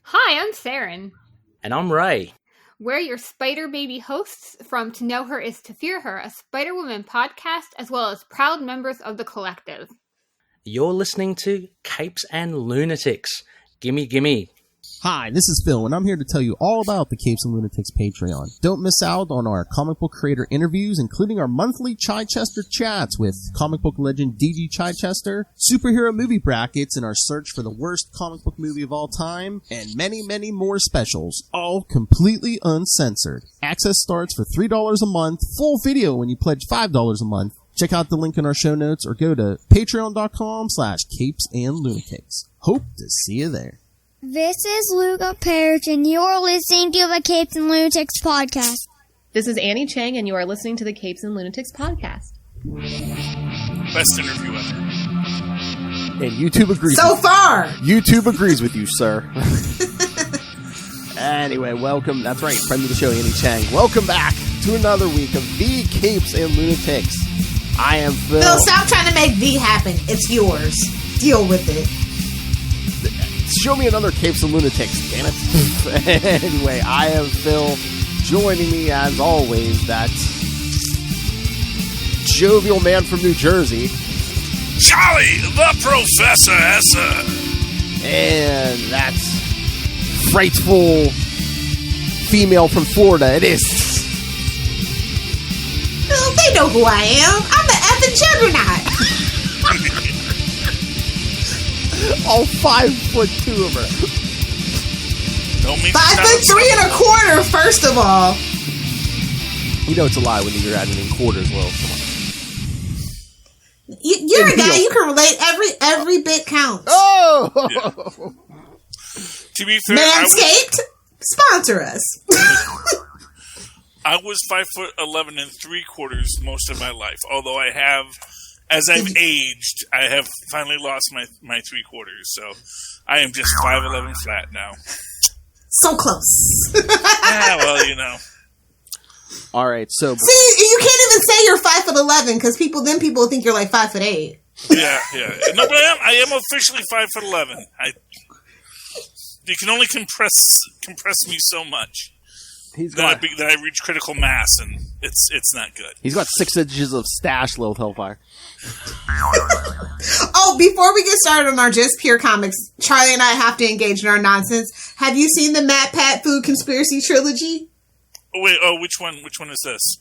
Hi, I'm Saren. And I'm Ray. We're your Spider Baby hosts from To Know Her Is to Fear Her, a Spider-Woman podcast, as well as proud members of the collective. You're listening to Capes and Lunatics. Gimme, gimme. Hi, this is Phil, and I'm here to tell you all about the Capes and Lunatics Patreon. Don't miss out on our comic book creator interviews, including our monthly Chichester chats with comic book legend D.G. Chichester, superhero movie brackets in our search for the worst comic book movie of all time, and many, many more specials, all completely uncensored. Access starts for $3 a month, full video when you pledge $5 a month. Check out the link in our show notes or go to patreon.com/capesandlunatics. Hope to see you there. This is Luca Perich, and you're listening to the Capes and Lunatics podcast. This is Annie Chang, and you are listening to the Capes and Lunatics podcast. Best interview ever. And YouTube agrees. So far! YouTube agrees with you, sir. Anyway, welcome. That's right, friend of the show, Annie Chang. Welcome back to another week of the Capes and Lunatics. I am Phil. Phil, stop trying to make the happen. It's yours. Deal with it. Show me another Capes and Lunatics, damn it. Anyway, I am Phil. Joining me, as always, that jovial man from New Jersey. Charlie, the Professor. And that frightful female from Florida. It is. Phil, they know who I am. I'm the effing juggernaut. All 5'2" of her. Don't make 5'3.25", first of all. You know it's a lie when you're adding in quarters, well, come on. You're a guy, you can relate. Every bit counts. Oh! Yeah. To be fair, Manscaped, sponsor us. I was 5'11.75" most of my life. Although I have, as I've aged, I have finally lost my 3/4. So I am just 5'11" flat now. So close. Yeah, well, you know. All right, so See, you can't even say you're 5'11" because people think you're like 5'8". Yeah. No, but I am officially 5'11". You can only compress me so much. That I reach critical mass, and it's not good. He's got 6 inches of stash, Lilith Hellfire. Oh, before we get started on our Just Pure Comics, Charlie and I have to engage in our nonsense. Have you seen the MatPat Food Conspiracy Trilogy? Oh, wait, which one is this?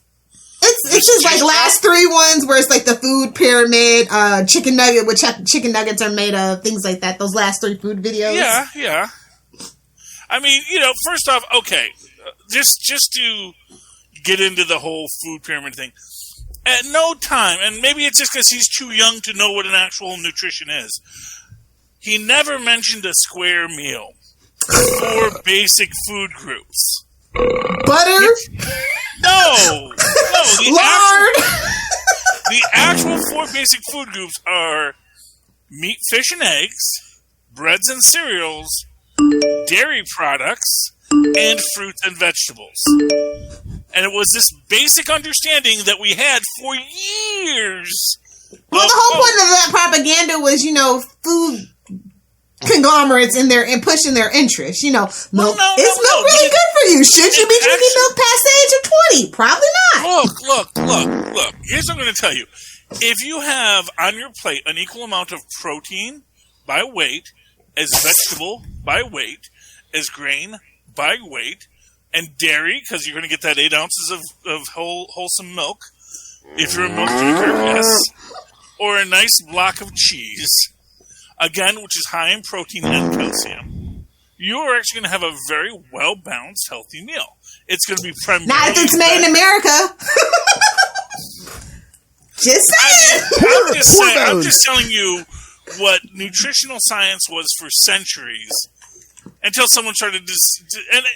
It's just like last 3 ones where it's like the food pyramid, chicken nugget, which chicken nuggets are made of, things like that. Those last 3 food videos. Yeah. I mean, first off, okay, just to get into the whole food pyramid thing, at no time, and maybe it's just because he's too young to know what an actual nutrition is, he never mentioned a square meal. 4 basic food groups. Butter? No. Lard? The actual 4 basic food groups are meat, fish, and eggs, breads and cereals, dairy products, and fruits and vegetables. And it was this basic understanding that we had for years. Well, the whole point of that propaganda was, food conglomerates in there and pushing their interests. Milk. Is milk really good for you? Should you be drinking milk past the age of 20? Probably not. Look. Here's what I'm going to tell you. If you have on your plate an equal amount of protein by weight, as vegetable by weight, as grain by weight, and dairy, because you're going to get that 8 ounces of wholesome milk, if you're a milk drinker, yes, or a nice block of cheese, again, which is high in protein and calcium, you're actually going to have a very well-balanced, healthy meal. It's going to be primarily... Not if it's made in America. Just saying. I'm just telling you what nutritional science was for centuries. Until someone started to... Until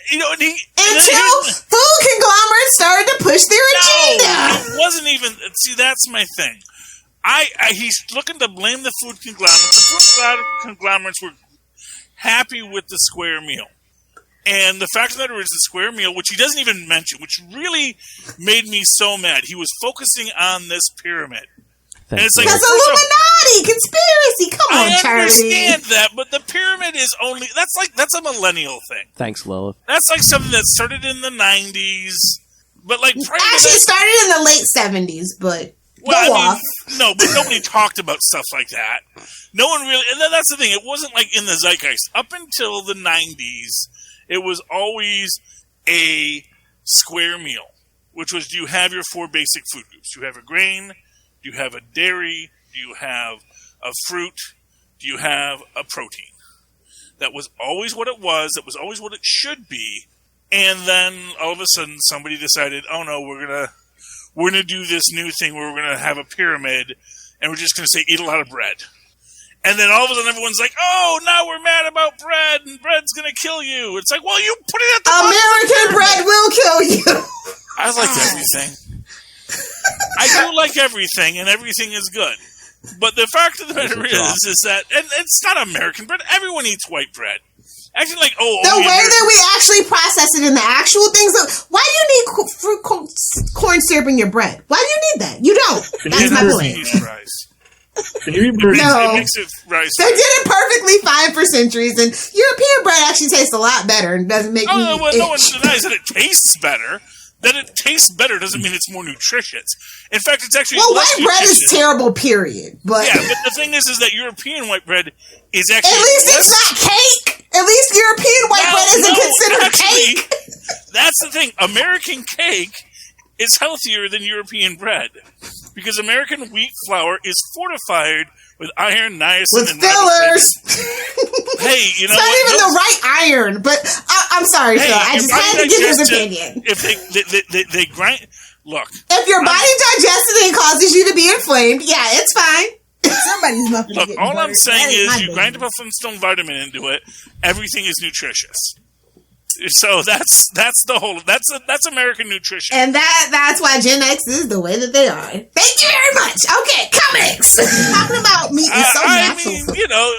food conglomerates started to push their agenda. It wasn't even... See, that's my thing. He's looking to blame the food conglomerates. The food conglomerates were happy with the square meal. And the fact of the matter is the square meal, which he doesn't even mention, which really made me so mad. He was focusing on this pyramid. And it's like, that's Illuminati conspiracy. Come on, Charlie. I understand that, but the pyramid bread is only that's a millennial thing. Thanks, Lilith. That's like something that started in the 90s, but like actually started in the late 70s, but no, but nobody talked about stuff like that. No one really, and that's the thing. It wasn't like in the zeitgeist up until the 90s. It was always a square meal, which was: do you have your 4 basic food groups? Do you have a grain? Do you have a dairy? Do you have a fruit? Do you have a protein? That was always what it was. That was always what it should be. And then all of a sudden, somebody decided, "Oh no, we're gonna do this new thing where we're gonna have a pyramid, and we're just gonna say eat a lot of bread." And then all of a sudden, everyone's like, "Oh, now we're mad about bread, and bread's gonna kill you." It's like, well, you put it at the American bread will kill you. I like everything. I do like everything, and everything is good. But the fact of the matter is that, and it's not American bread. Everyone eats white bread. Acting like, the way that we actually process it in the actual things. Why do you need corn syrup in your bread? Why do you need that? You don't. That's my point. Can you eat bread? No, it makes it rice. They did it perfectly fine for centuries, and European bread actually tastes a lot better and doesn't make me no one denies that it tastes better. That it tastes better doesn't mean it's more nutritious. In fact, it's actually less white bread nutritious. is terrible, period. But yeah, but the thing is that European white bread is actually at least it's not cake. At least European white bread isn't considered cake. That's the thing. American cake is healthier than European bread because American wheat flour is fortified with iron, niacin, and fillers. Hey, you know it's not even the right iron. But I'm sorry, Phil. I just had to give his opinion. If they grind, look. If your body digests it and causes you to be inflamed, yeah, it's fine. Somebody's muffin. Look, all I'm saying is you grind up a Flintstone vitamin into it. Everything is nutritious. So that's the whole that's American nutrition, and that's why Gen X is the way that they are. Thank you very much. Okay, comics. Talking about meat is so natural. I mean, you know,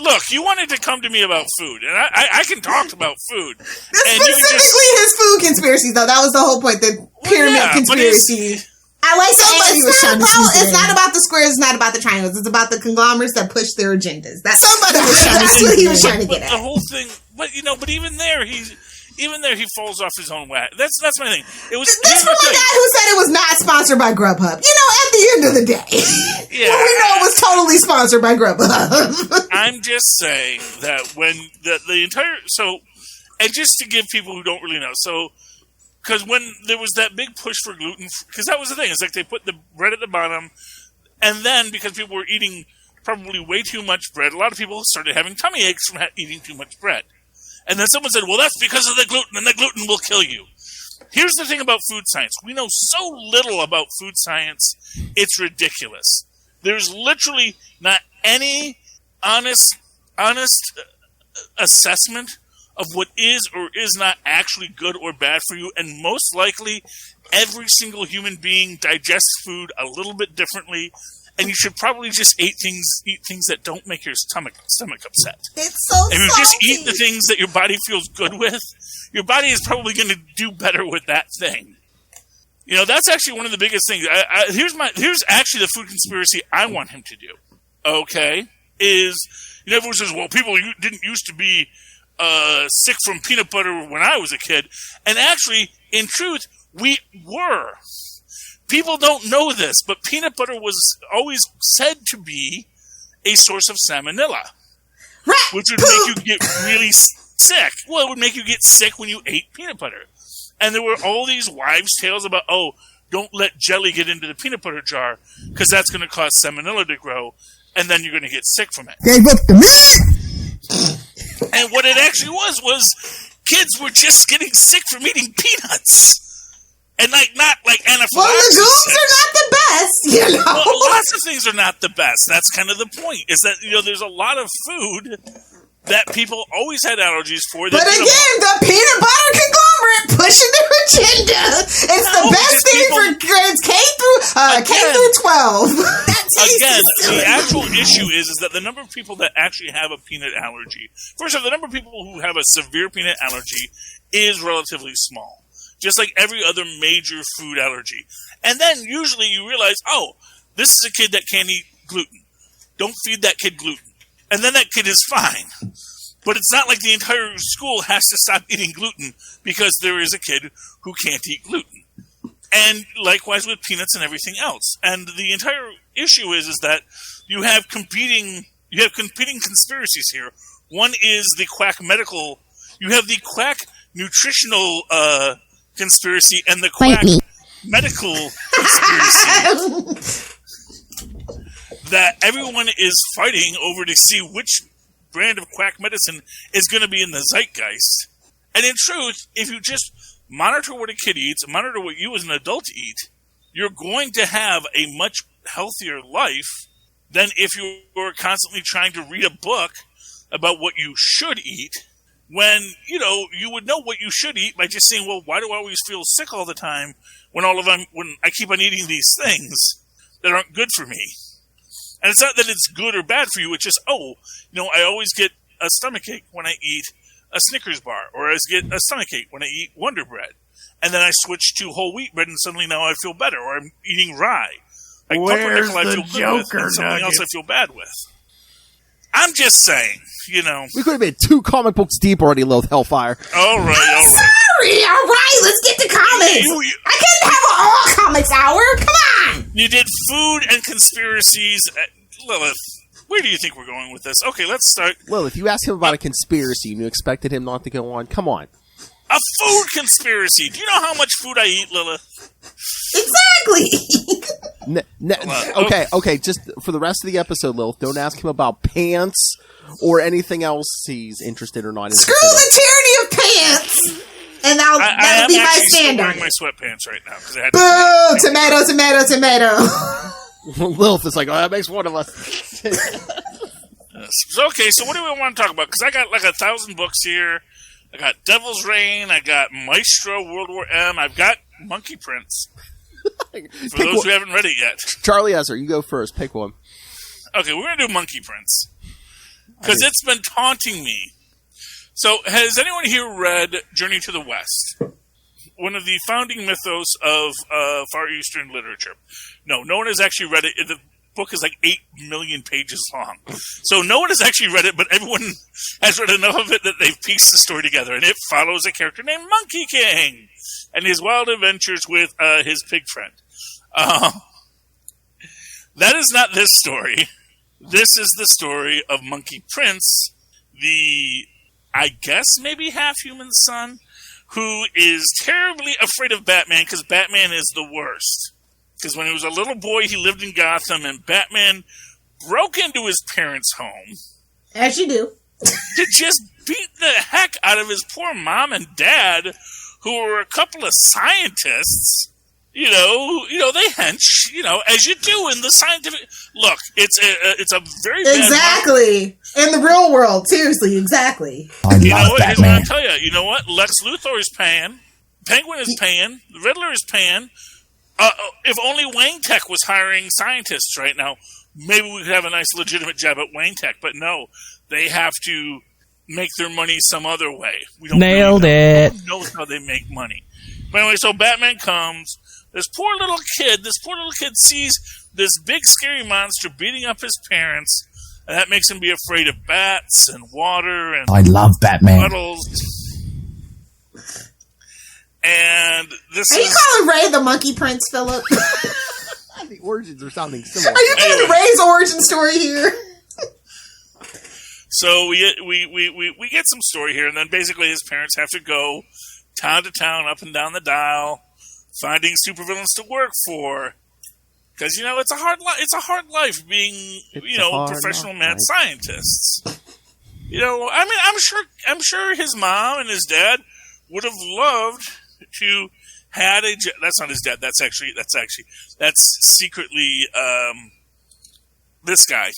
look, you wanted to come to me about food, and I can talk about food. Specifically, his food conspiracies, though. That was the whole point. The pyramid conspiracy. I like somebody was trying to it's not about the squares, it's not about the triangles, it's about the conglomerates that push their agendas. That's what he was trying to get at. The whole thing, but even there he falls off his own way. That's my thing. It was this from a guy who said it was not sponsored by Grubhub. You know, at the end of the day, we know it was totally sponsored by Grubhub. I'm just saying that when the entire and just to give people who don't really know, because when there was that big push for gluten, because that was the thing, it's like they put the bread at the bottom, and then because people were eating probably way too much bread, a lot of people started having tummy aches from eating too much bread. And then someone said, well, that's because of the gluten, and the gluten will kill you. Here's the thing about food science. We know so little about food science, it's ridiculous. There's literally not any honest assessment of what is or is not actually good or bad for you, and most likely every single human being digests food a little bit differently, and you should probably just eat things that don't make your stomach upset. It's so if you salty. just eat the things that your body feels good with, your body is probably going to do better with that thing. You know, that's actually one of the biggest things. Here's actually the food conspiracy I want him to do. Okay, everyone says, well, people didn't used to be sick from peanut butter when I was a kid. And actually, in truth, we were. People don't know this, but peanut butter was always said to be a source of salmonella, which would make you get really sick. Well, it would make you get sick when you ate peanut butter. And there were all these wives' tales about, don't let jelly get into the peanut butter jar because that's going to cause salmonella to grow, and then you're going to get sick from it. Gave up the meat! And what it actually was kids were just getting sick from eating peanuts. And not anaphylaxis. Well, legumes are not the best, you know. Well, lots of things are not the best. That's kind of the point. Is that there's a lot of food that people always had allergies for. But again, the peanut butter conglomerate pushing their agenda. It's the best thing for grades K through 12. Again, the actual issue is that the number of people that actually have a peanut allergy. First off, the number of people who have a severe peanut allergy is relatively small. Just like every other major food allergy. And then usually you realize, this is a kid that can't eat gluten. Don't feed that kid gluten. and then that kid is fine. But it's not like the entire school has to stop eating gluten because there is a kid who can't eat gluten. And likewise with peanuts and everything else. And the entire issue is that you have competing conspiracies here. One is the quack medical. You have the quack nutritional conspiracy and the quack medical conspiracy. That everyone is fighting over to see which brand of quack medicine is going to be in the zeitgeist. And in truth, if you just monitor what a kid eats, monitor what you as an adult eat, you're going to have a much healthier life than if you were constantly trying to read a book about what you should eat when, you would know what you should eat by just saying, well, why do I always feel sick all the time when I keep on eating these things that aren't good for me? And it's not that it's good or bad for you. It's just, I always get a stomachache when I eat a Snickers bar, or I get a stomachache when I eat Wonder Bread. And then I switch to whole wheat bread, and suddenly now I feel better. Or I'm eating rye. Like Where's pumpernickel I the feel good with, Joker and something else I nuggets? feel bad with. I'm just saying, We could have been 2 comic books deep already, Lilith Hellfire. All right. Sorry, all right, let's get to comics. I couldn't have an all comics hour. Come on. You did food and conspiracies. Lilith, where do you think we're going with this? Okay, let's start. Lilith, you asked him about a conspiracy and you expected him not to go on. Come on. A food conspiracy. Do you know how much food I eat, Lilith? Exactly. Okay, just for the rest of the episode, Lilith, don't ask him about pants or anything else he's interested or not interested Screw in. the tyranny of pants. And that'll be my stand on I'm wearing my sweatpants right now. I had boo! Tomato, tomato, tomato. Lilith is like, that makes one of us. Okay, so what do we want to talk about? Because I got like 1,000 books here. I got Devil's Reign. I got Maestro, World War M. I've got Monkey Prince. For those who haven't read it yet. Charlie Ezra, you go first. Pick one. Okay, we're going to do Monkey Prince. Because it's been taunting me. So, has anyone here read Journey to the West? One of the founding mythos of Far Eastern literature. No one has actually read it. The book is like 8 million pages long. So no one has actually read it, but everyone has read enough of it that they've pieced the story together. And it follows a character named Monkey King and his wild adventures with his pig friend. That is not this story. This is the story of Monkey Prince, the, I guess, maybe half-human son, who is terribly afraid of Batman because Batman is the worst. Because when he was a little boy, he lived in Gotham, and Batman broke into his parents' home. As you do. To just beat the heck out of his poor mom and dad, who were a couple of scientists. They hench, as you do in the scientific... Look, it's a very bad... Exactly. In the real world, seriously, exactly. Here's what I'll tell you. You know what? Lex Luthor is paying. Penguin is paying. The Riddler is paying. If only Wayne Tech was hiring scientists right now, maybe we could have a nice legitimate job at Wayne Tech. But no, they have to make their money some other way. We don't Nailed it. Who knows how they make money? But anyway, so Batman comes. This poor little kid sees this big scary monster beating up his parents, and that makes him be afraid of bats and water and I love Batman. puddles. And this Are you calling Ray the Monkey Prince, Philip? The origins are sounding similar. Are you doing Ray's origin story here? So we get some story here, and then basically his parents have to go town to town, up and down the dial, finding supervillains to work for. Because it's a hard life being professional mad scientists. I'm sure his mom and his dad would have loved to had a. That's not his dad. That's secretly this guy,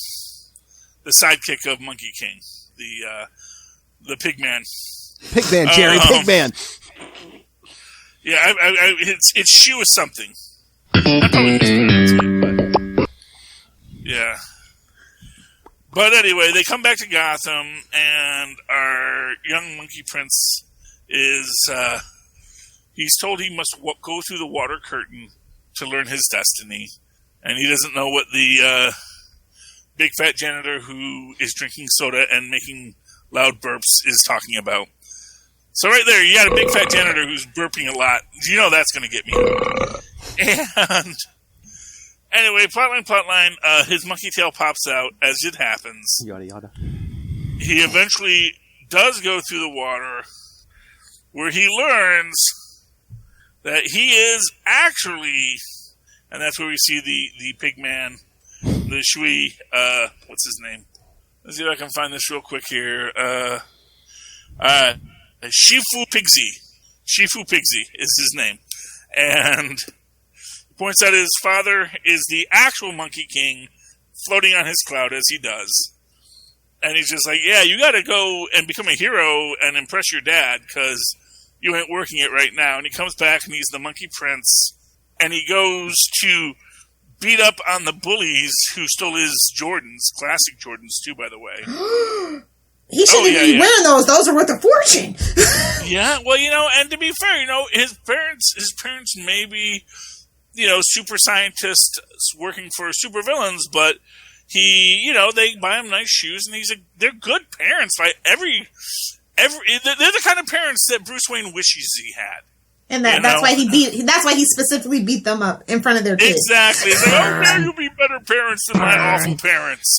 the sidekick of Monkey King, the Pigman. Pigman, Jerry, Pigman. Yeah, it's Shoe is something. I probably mispronounced it, but yeah. But anyway, they come back to Gotham, and our young Monkey Prince is, he's told he must go through the water curtain to learn his destiny, and he doesn't know what the big fat janitor who is drinking soda and making loud burps is talking about. So right there, you got a big fat janitor who's burping a lot. You know that's going to get me. And anyway, plotline. His monkey tail pops out, as it happens. Yada yada. He eventually does go through the water, where he learns that he is actually, and that's where we see the pig man, the Shui, what's his name? Let's see if I can find this real quick here. Shifu Pigsy. Shifu Pigsy is his name. And points out his father is the actual Monkey King, floating on his cloud as he does. And he's just like, yeah, you got to go and become a hero and impress your dad, because you ain't working it right now. And he comes back and he's the Monkey Prince. And he goes to beat up on the bullies who stole his Jordans, classic Jordans too, by the way. He shouldn't be wearing those. Those are worth a fortune. Yeah, well, and to be fair, his parents may be, super scientists working for super villains, but they buy him nice shoes, and they're good parents. Like they're the kind of parents that Bruce Wayne wishes he had. And that's why he specifically beat them up in front of their kids. Exactly. It's like, now you'll be better parents than my awful parents,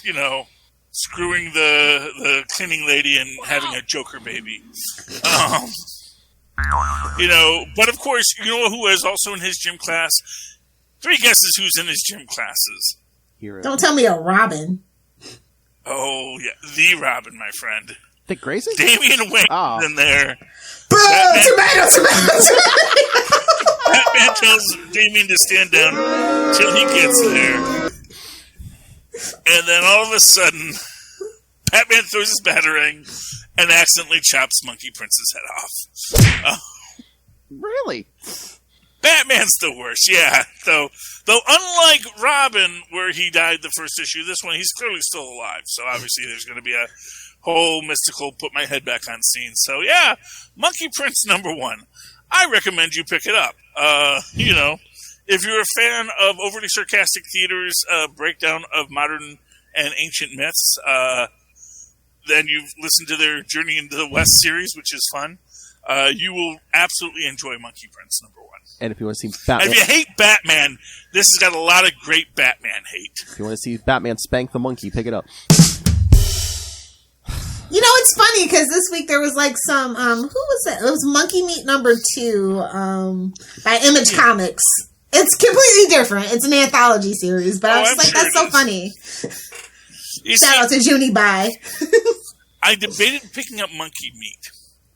screwing the cleaning lady and having a Joker baby. But of course, who is also in his gym class? 3 guesses who's in his gym classes. Hero. Don't tell me a Robin. Oh, yeah. The Robin, my friend. Dick Grayson? Damian Wayne's in there. Boo! Tomato! Batman tells Damian to stand down till he gets there. And then all of a sudden, Batman throws his batarang and accidentally chops Monkey Prince's head off. Really? Batman's the worst, yeah. Though unlike Robin, where he died the first issue, this one he's clearly still alive. So obviously there's going to be a whole mystical put my head back on scene. So yeah, Monkey Prince #1. I recommend you pick it up. If you're a fan of overly sarcastic theater's breakdown of modern and ancient myths, then you've listened to their Journey into the West series, which is fun. You will absolutely enjoy Monkey Prince #1. And if you want to see Batman... And if you hate Batman, this has got a lot of great Batman hate. If you want to see Batman spank the monkey, pick it up. It's funny because this week there was some who was it? It was Monkey Meat #2 by Image Comics. It's completely different. It's an anthology series, but I was like, that's so funny. Shout out to Junie Bai. I debated picking up Monkey Meat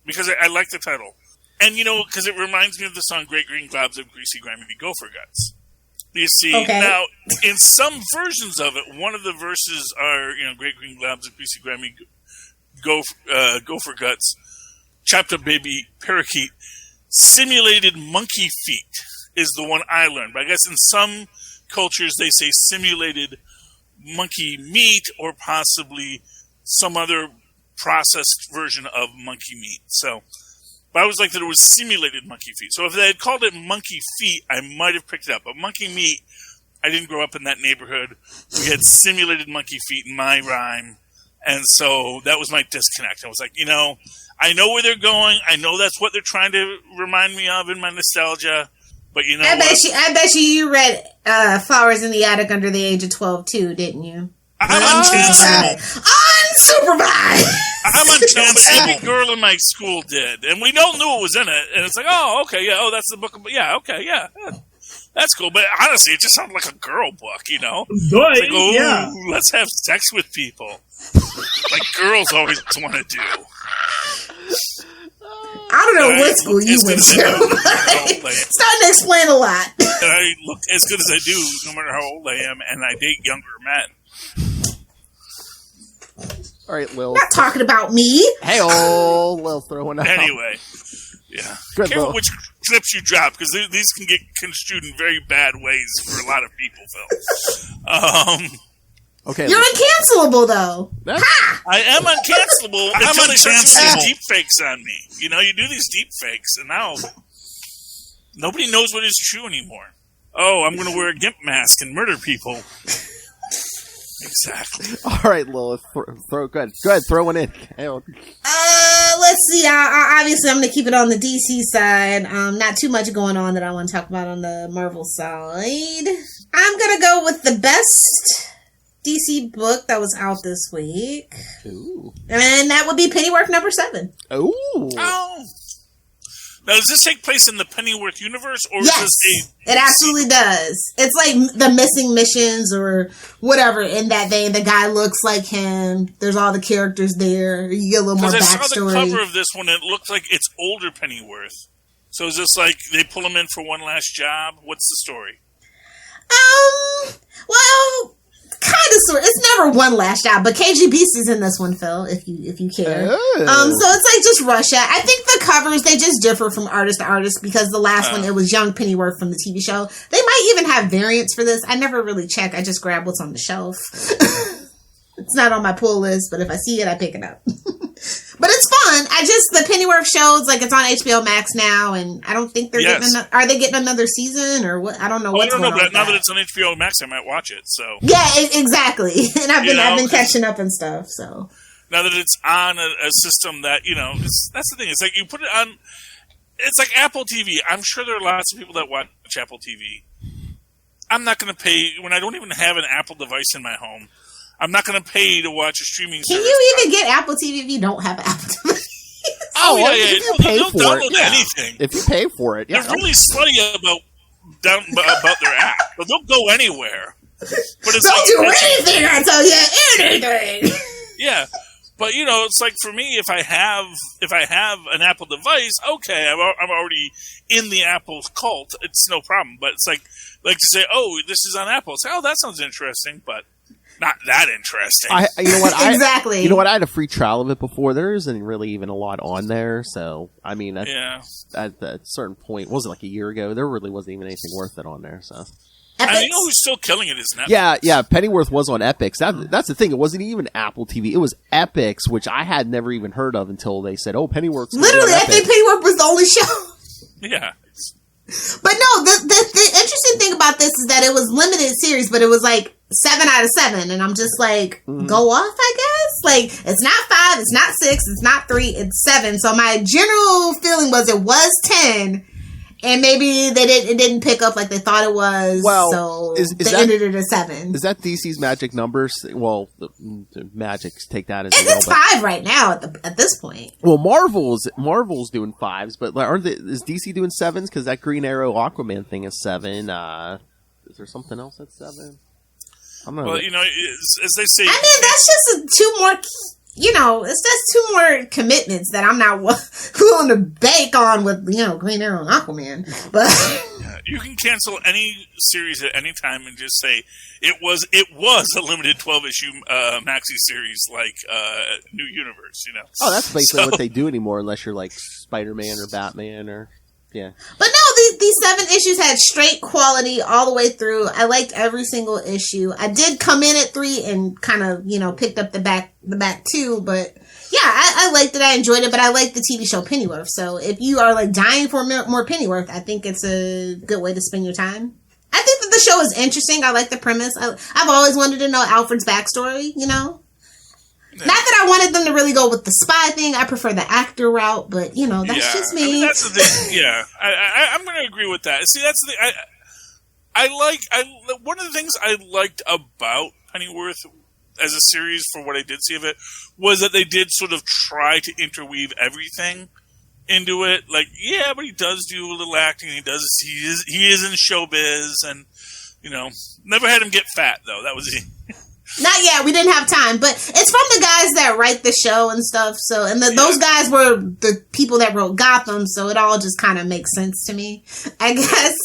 because I like the title. And, because it reminds me of the song Great Green Globs of Greasy Grimy Gopher Guts. You see, Now, in some versions of it, one of the verses are, Great Green Globs of Greasy Grimy Gopher Guts, chopped up baby parakeet, simulated monkey feet is the one I learned. But I guess in some cultures they say simulated monkey meat or possibly some other processed version of monkey meat. So, but I was like that it was simulated monkey feet. So if they had called it monkey feet, I might have picked it up. But monkey meat, I didn't grow up in that neighborhood. We had simulated monkey feet in my rhyme. And so that was my disconnect. I was like, I know where they're going. I know that's what they're trying to remind me of in my nostalgia. But I bet you read Flowers in the Attic under the age of 12 too, didn't you? I'm unsupervised. I'm unsupervised. Every girl in my school did. And we all knew what was in it. And it's like, oh, okay, yeah. Oh, that's the book. Yeah, okay, yeah. That's cool. But honestly, it just sounded like a girl book, It's like, let's have sex with people. Like girls always want to do. I don't know what school you went to. Starting to explain a lot. And I look as good as I do, no matter how old I am, and I date younger men. All right, Lil. Not talking about me. Hey-oh, Lil throwing out. Anyway, yeah. Good, careful Lil. which clips you drop, because these can get construed in very bad ways for a lot of people, Phil. Okay, you're uncancelable, though. I am uncancelable until they start using deep fakes on me. You do these deep fakes, and now nobody knows what is true anymore. Oh, I'm going to wear a gimp mask and murder people. Exactly. All right, Lilith, go ahead, throw one in. Let's see. Obviously, I'm going to keep it on the DC side. Not too much going on that I want to talk about on the Marvel side. I'm going to go with the best DC book that was out this week. Ooh. And that would be Pennyworth number 7. Ooh. Oh. Now, does this take place in the Pennyworth universe, or yes, is this it absolutely does. It's like the missing missions or whatever in that vein. The guy looks like him. There's all the characters there. You get a little more backstory. I saw the cover of this one, and it looks like it's older Pennyworth. So is this like they pull him in for one last job? What's the story? Well, kind of sort. It's never one last job, but KG Beast is in this one, Phil. If you care. Oh. So it's like just Russia. I think the covers they just differ from artist to artist because the last one it was young Pennyworth from the TV show. They might even have variants for this. I never really check. I just grab what's on the shelf. It's not on my pull list, but if I see it, I pick it up. But it's fun. The Pennyworth shows, like, it's on HBO Max now, and I don't think they're getting are they getting another season, or what? I don't know what's going on. But now that it's on HBO Max, I might watch it, so. Yeah, exactly. And I've been catching up and stuff, so. Now that it's on a system that, that's the thing. It's like you put it on, it's like Apple TV. I'm sure there are lots of people that watch Apple TV. I'm not going to pay, when I don't even have an Apple device in my home, I'm not going to pay to watch a streaming service. Can you even get Apple TV if you don't have Apple TV? Oh, yeah. If you pay for it, anything. If you pay for it, yeah. They're really slutty about their app, but they'll go anywhere. But it's They'll do anything, I tell you, anything. Yeah, but it's like for me, if I have an Apple device, okay, I'm already in the Apple cult. It's no problem. But it's like to say, oh, this is on Apple. It's like, oh, that sounds interesting, but not that interesting. You know what? Exactly. You know what? I had a free trial of it before. There isn't really even a lot on there. So, I mean, at a certain point, was it like a year ago? There really wasn't even anything worth it on there. So, I know who's still killing it is Netflix. Yeah. Pennyworth was on Epix. That's the thing. It wasn't even Apple TV. It was Epix, which I had never even heard of until they said, "Oh, Pennyworth's literally." I think Pennyworth was the only show. Yeah. But no, the interesting thing about this is that it was limited series, but it was like 7 out of 7, and I'm just like, go off, I guess. Like, it's not 5, it's not 6, it's not 3, it's 7. So my general feeling was it was 10, and maybe it didn't pick up like they thought it was. Well, so they ended it at 7. Is that DC's magic numbers? Well, the Magic's take that as it's 5 right now at this point. Well, Marvel's doing 5s, but is DC doing 7s? Because that Green Arrow Aquaman thing is 7. Is there something else that's 7? I don't know. Well, as they say, I mean, that's just 2 more. It's just 2 more commitments that I'm not willing to bank on with, Green Arrow and Aquaman. But you can cancel any series at any time and just say it was a limited 12-issue maxi series like New Universe. Oh, that's basically what they do anymore, unless you're like Spider-Man or Batman or. Yeah. But no, these 7 issues had straight quality all the way through. I liked every single issue. I did come in at 3 and kind of, picked up the back too, but yeah, I liked it. I enjoyed it, but I liked the TV show Pennyworth. So if you are like dying for more Pennyworth, I think it's a good way to spend your time. I think that the show is interesting. I like the premise. I've always wanted to know Alfred's backstory, Not that I wanted them to really go with the spy thing. I prefer the actor route, but that's just me. I mean, that's the thing. Yeah, I'm going to agree with that. See, that's the thing. I one of the things I liked about Pennyworth as a series, for what I did see of it, was that they did sort of try to interweave everything into it. Like, yeah, but he does do a little acting. He is in showbiz, and never had him get fat though. That was it. Not yet. We didn't have time, but it's from the guys that write the show and stuff. So, and those guys were the people that wrote Gotham. So it all just kind of makes sense to me, I guess.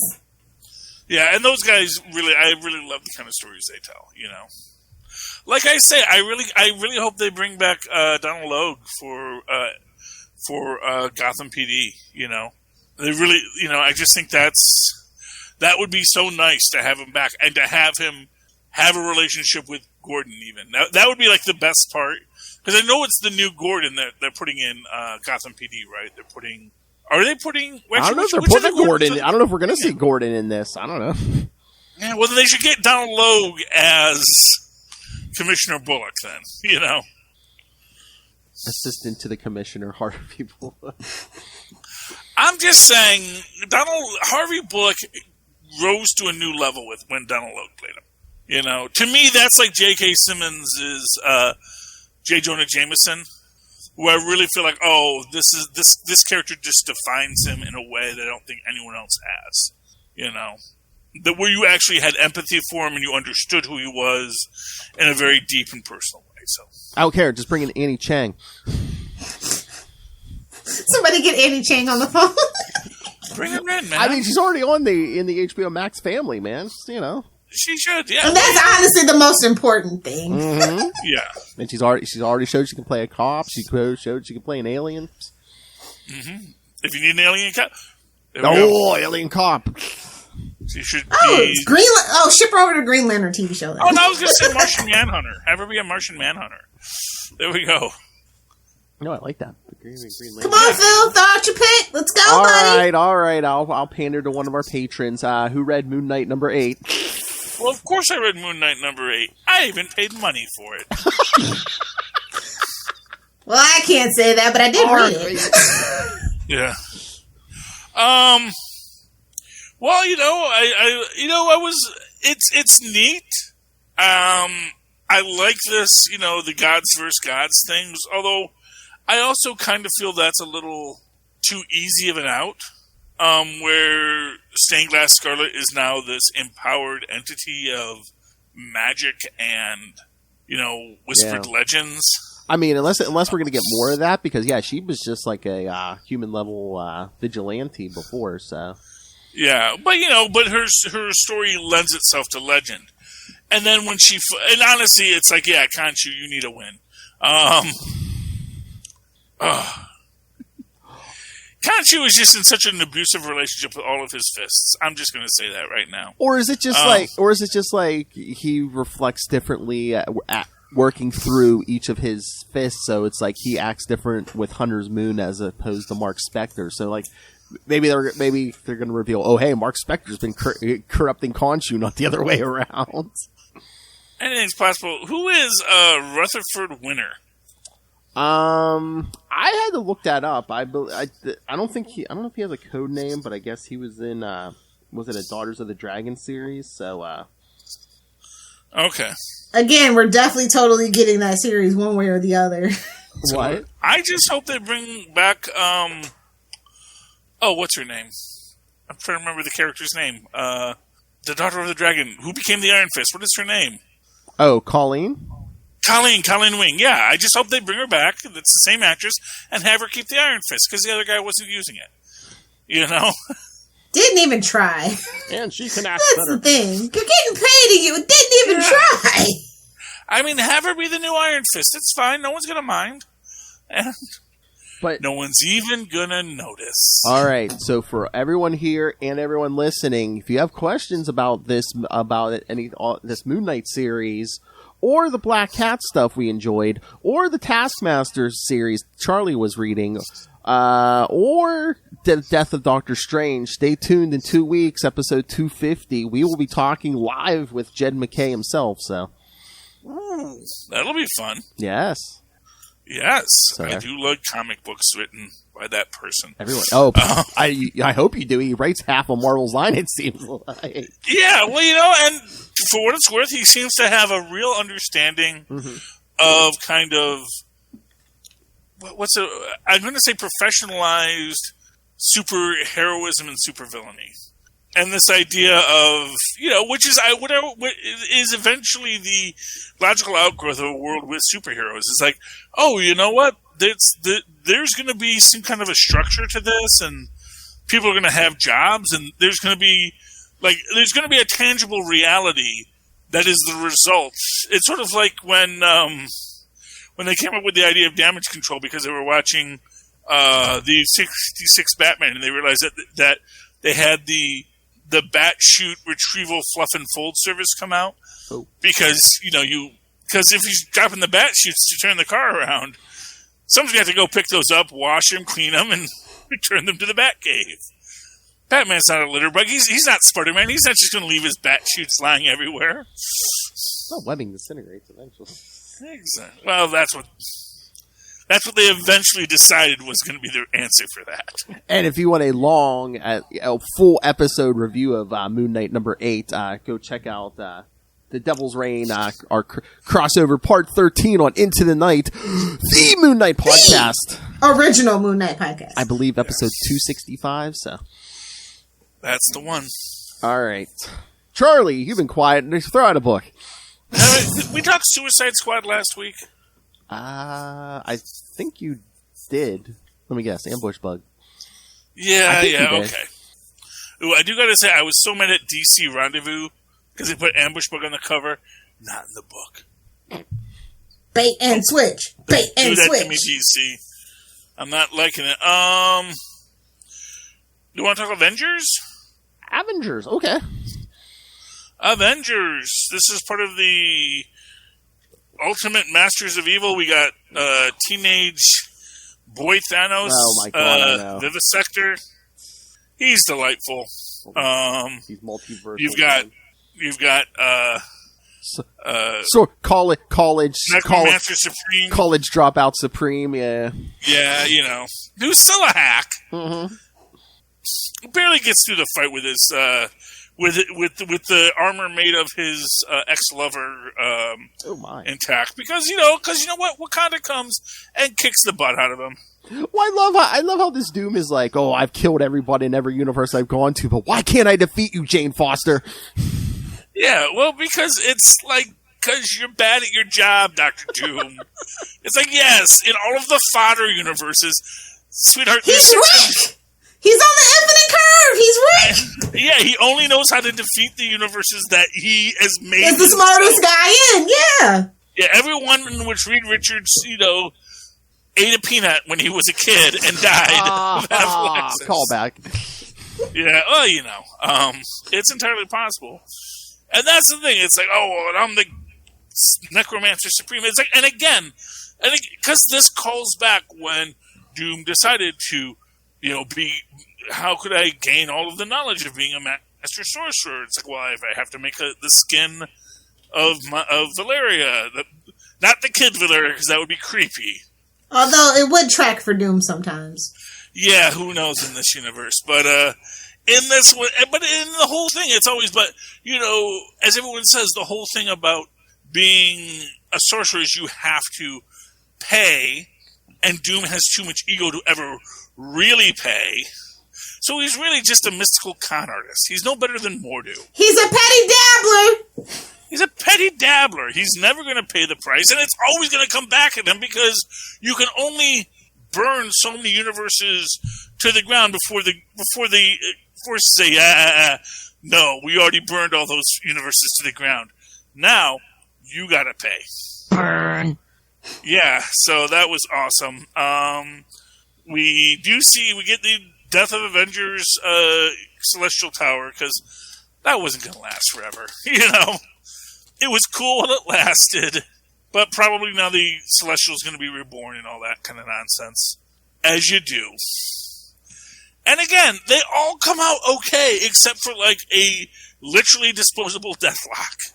Yeah, and those guys I really love the kind of stories they tell. Like I say, I really hope they bring back Donald Logue for Gotham PD. They really, I just think that would be so nice to have him back and to have him have a relationship with Gordon even. That would be like the best part. Because I know it's the new Gordon that they're putting in Gotham PD, right? Are they putting... I don't know if they're putting Gordon. I don't know if we're going to see Gordon in this. I don't know. Yeah, well, they should get Donald Logue as Commissioner Bullock then, you know. Assistant to the commissioner, Harvey Bullock. I'm just saying, Harvey Bullock rose to a new level with when Donald Logue played him. You know, to me, that's like J.K. Simmons is J. Jonah Jameson, where I really feel like, this character just defines him in a way that I don't think anyone else has. You know, that where you actually had empathy for him and you understood who he was in a very deep and personal way. So I don't care. Just bring in Annie Chang. Somebody get Annie Chang on the phone. Bring her in, man. I mean, she's already in the HBO Max family, man. Just, you know. She should, yeah. And that's honestly the most important thing. Mm-hmm. Yeah. And she's already showed she can play a cop. She showed she can play an alien. Mm-hmm. If you need an alien cop, alien cop. She should be. It's ship her over to Green Lantern TV show. Then. Oh, no, I was going to say Martian Manhunter. Have her be a Martian Manhunter. There we go. No, I like that. Green Come on, Phil. Throw out your pick. Let's go, buddy. All right. I'll pander to one of our patrons who read Moon Knight number 8. Well, of course I read Moon Knight number 8. I even paid money for it. Well, I can't say that, but I did read it. Yeah. Well, it's neat. I like this, the gods versus gods things, although I also kind of feel that's a little too easy of an out, where Stained Glass Scarlet is now this empowered entity of magic and, whispered legends. I mean, unless we're going to get more of that, because, she was just like a human-level vigilante before, so... Yeah, but her story lends itself to legend. And then when and honestly, it's like, Khonshu, you need a win. Khonshu is just in such an abusive relationship with all of his fists. I'm just going to say that right now. Or is it just like he reflects differently at working through each of his fists, so it's like he acts different with Hunter's Moon as opposed to Mark Spector. So like maybe they're going to reveal, oh hey, Mark Spector's been corrupting Khonshu, not the other way around. Anything's possible. Who is Rutherford Winter? I had to look that up. I don't know if he has a code name, but I guess he was in was it a Daughters of the Dragon series? So okay. Again, we're definitely totally getting that series one way or the other. What? I just hope they bring back what's her name? I'm trying to remember the character's name. The Daughter of the Dragon, who became the Iron Fist. What is her name? Oh, Colleen Wing. Yeah, I just hope they bring her back. It's the same actress, and have her keep the Iron Fist because the other guy wasn't using it. Didn't even try. And she can act That's better. the thing. You're getting paid and you didn't even try. I mean, have her be the new Iron Fist. It's fine. No one's gonna mind. But no one's even gonna notice. All right. So for everyone here and everyone listening, if you have questions about this Moon Knight series, or the Black Cat stuff we enjoyed, or the Taskmaster series Charlie was reading, or the Death of Doctor Strange, stay tuned in 2 weeks, episode 250. We will be talking live with Jed McKay himself. So that'll be fun. Yes. Yes, I do like comic books written by that person. Everyone. I hope you do. He writes half of Marvel's line, it seems like. Yeah, well, and for what it's worth, he seems to have a real understanding of kind of I'm going to say professionalized superheroism and supervillainy. And this idea of, which is what is eventually the logical outgrowth of a world with superheroes. It's like, oh, you know what? There's going to be some kind of a structure to this, and people are going to have jobs, and there's going to be a tangible reality that is the result. It's sort of like when they came up with the idea of damage control because they were watching the 66 Batman, and they realized that they had the bat chute retrieval fluff and fold service come out because if he's dropping the bat chutes to turn the car around, someone's got to go pick those up, wash them, clean them, and return them to the bat cave. Batman's not a litter bug. He's not Spider-Man. He's not just going to leave his bat shoots lying everywhere. Well, webbing disintegrates eventually. Exactly. Well, that's what they eventually decided was going to be their answer for that. And if you want a long, full episode review of Moon Knight number 8, go check out the Devil's Reign, our crossover part 13 on Into the Night, the Moon Knight podcast. Original Moon Knight podcast. I believe episode 265, so. That's the one. All right. Charlie, you've been quiet. Throw out a book. We talked Suicide Squad last week. I think you did. Let me guess. Ambush Bug. Yeah, okay. Ooh, I do gotta say, I was so mad at DC Rendezvous because they put Ambush Bug on the cover. Not in the book. Bait and switch. Bait and switch. Do that to me, DC. I'm not liking it. You want to talk Avengers? Avengers, okay. Avengers. This is part of the Ultimate Masters of Evil. We got teenage boy Thanos. Oh my god! I know. Vivisector. He's delightful. He's multiversal. You've got college Supreme, college dropout Supreme. Yeah, you know, who's still a hack. Mm-hmm. Barely gets through the fight with his with the armor made of his ex-lover intact because you know what, Wakanda comes and kicks the butt out of him. Well, I love how this Doom is like, oh, I've killed everybody in every universe I've gone to, but why can't I defeat you, Jane Foster? Yeah, well, because it's like, because you're bad at your job, Dr. Doom. It's like, yes, in all of the fodder universes, sweetheart, he's Rick! He's on the infinite curve! He's Rick! Yeah, he only knows how to defeat the universes that he has made. He's the smartest guy in, yeah! Yeah, everyone in which Reed Richards, ate a peanut when he was a kid and died. Call back. Yeah, well, it's entirely possible. And that's the thing. It's like, oh, well, I'm the Necromancer Supreme. It's like, and again, because this calls back when Doom decided to, how could I gain all of the knowledge of being a master sorcerer? It's like, well, if I have to make the skin of Valeria, not the kid Valeria, because that would be creepy. Although it would track for Doom sometimes. Yeah, who knows in this universe? But in this one, but in the whole thing, it's always, as everyone says, the whole thing about being a sorcerer is you have to pay, and Doom has too much ego to ever really pay. So he's really just a mystical con artist. He's no better than Mordu. He's a petty dabbler! He's a petty dabbler. He's never going to pay the price, and it's always going to come back at him because you can only burn so many universes to the ground before the forces say, no, we already burned all those universes to the ground. Now, you got to pay. Burn. Yeah, so that was awesome. We get the death of Avengers Celestial Tower, because that wasn't going to last forever, It was cool while it lasted, but probably now the Celestial's going to be reborn and all that kind of nonsense. As you do. And again, they all come out okay, except for a literally disposable Deathlock.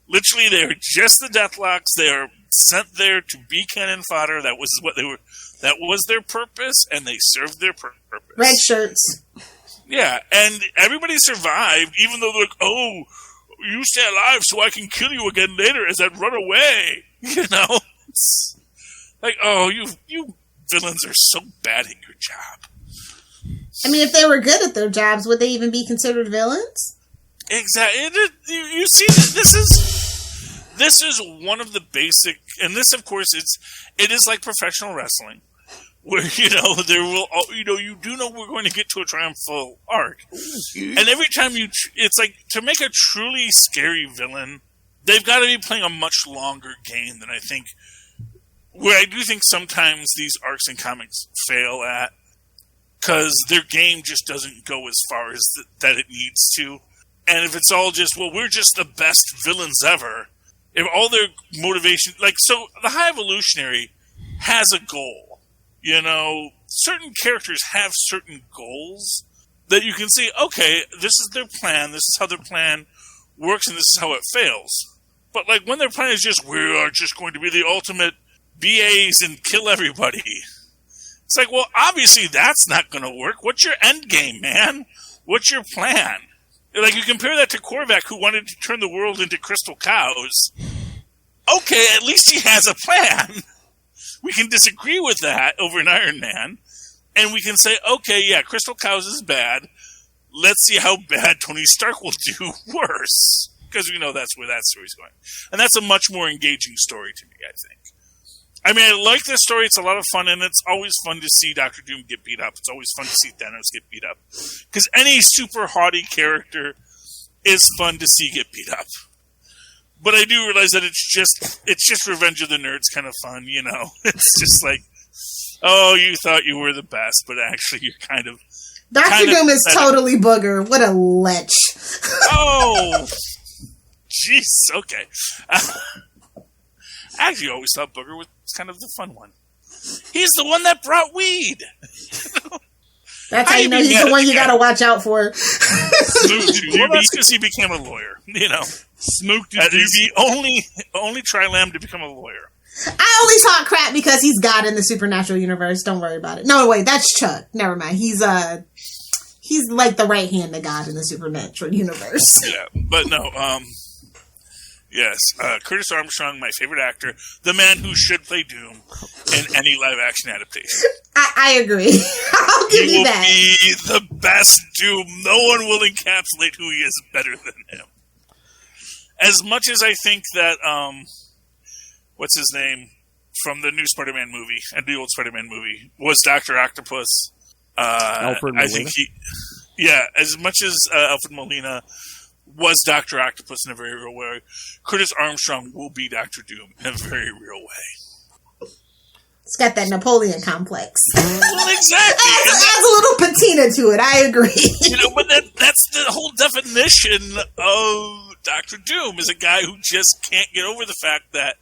Literally, they're just the Deathlocks. They are sent there to be cannon fodder. That was what they were. That was their purpose, and they served their purpose. Red shirts. Yeah, and everybody survived, even though they're like, oh, you stay alive so I can kill you again later as I run away. It's like, oh, you villains are so bad at your job. I mean, if they were good at their jobs, would they even be considered villains? Exactly. You see, this is one of the basic, and this, of course, it is like professional wrestling, where there will, you do know we're going to get to a triumphal arc, and every time it's like, to make a truly scary villain, they've got to be playing a much longer game than I think. Where I do think sometimes these arcs in comics fail at, because their game just doesn't go as far as that it needs to. And if it's all just, well, we're just the best villains ever, if all their motivation, so the High Evolutionary has a goal. Certain characters have certain goals, that you can see, okay, this is their plan, this is how their plan works, and this is how it fails. But, like, when their plan is just, we are just going to be the ultimate BAs and kill everybody. It's like, well, obviously that's not going to work. What's your end game, man? What's your plan? Like, you compare that to Korvac, who wanted to turn the world into crystal cows. Okay, at least he has a plan. We can disagree with that over an Iron Man, and we can say, okay, yeah, crystal cows is bad. Let's see how bad Tony Stark will do worse. Because we know that's where that story's going. And that's a much more engaging story to me, I think. I mean, I like this story. It's a lot of fun, and it's always fun to see Doctor Doom get beat up. It's always fun to see Thanos get beat up. Because any super haughty character is fun to see get beat up. But I do realize that it's just Revenge of the Nerds kind of fun, you know? It's just like, oh, you thought you were the best, but actually you're kind of... Dr. Doom is totally booger. What a lech. Oh! Jeez, okay. Actually, I always thought Booger was kind of the fun one. He's the one that brought weed. That's how you know he's the one you gotta watch out for. Well, that's because he became a lawyer, you know. Smoked He's the only Tri-Lam to become a lawyer. I only talk crap because he's God in the supernatural universe. Don't worry about it. No, wait, that's Chuck. Never mind. He's like the right hand of God in the supernatural universe. Yeah, but no, yes, Curtis Armstrong, my favorite actor, the man who should play Doom in any live-action adaptation. I agree. I'll give you that. He will be the best Doom. No one will encapsulate who he is better than him. As much as I think that, what's his name, from the new Spider-Man movie, and the old Spider-Man movie, was Dr. Octopus. Alfred Molina? I think as much as Alfred Molina was Dr. Octopus in a very real way, Curtis Armstrong will be Dr. Doom in a very real way. It's got that Napoleon complex. Well, exactly. Adds a little patina to it. I agree. You know, but that's the whole definition of Dr. Doom, is a guy who just can't get over the fact that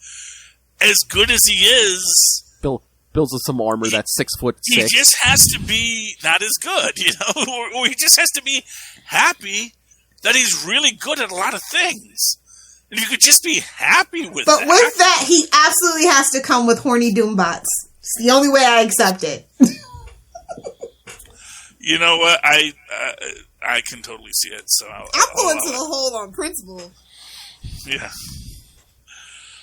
as good as he is, builds with some armor that's 6'6". He just has to be not as good, you know, or he just has to be happy that he's really good at a lot of things. And if you could just be happy with that. But with that, he absolutely has to come with horny Doom bots. It's the only way I accept it. You know what? I can totally see it. So I'll go into the hole on principle. Yeah.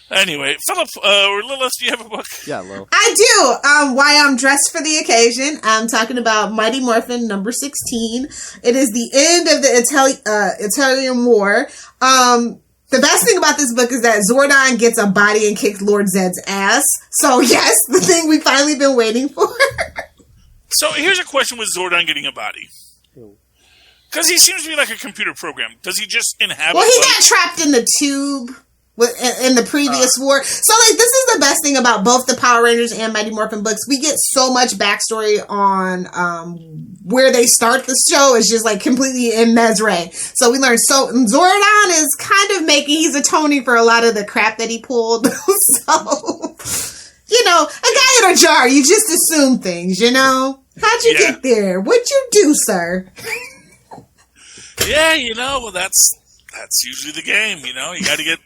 Anyway, Philip or Lilith, do you have a book? Yeah, Lil. I do. Why I'm dressed for the occasion. I'm talking about Mighty Morphin number 16. It is the end of the Italian War. The best thing about this book is that Zordon gets a body and kicks Lord Zed's ass. So yes, the thing we've finally been waiting for. So here's a question with Zordon getting a body. Because he seems to be like a computer program. Does he just inhabit... Well, he got trapped in the tube in the previous war. So, like, this is the best thing about both the Power Rangers and Mighty Morphin books. We get so much backstory on where they start the show. Is just, like, completely in Mesre. So we learn Zordon is kind of he's atoning for a lot of the crap that he pulled. So, you know, a guy in a jar, you just assume things, you know? How'd you get there? What'd you do, sir? Yeah, you know, well, that's usually the game, you know? You gotta get...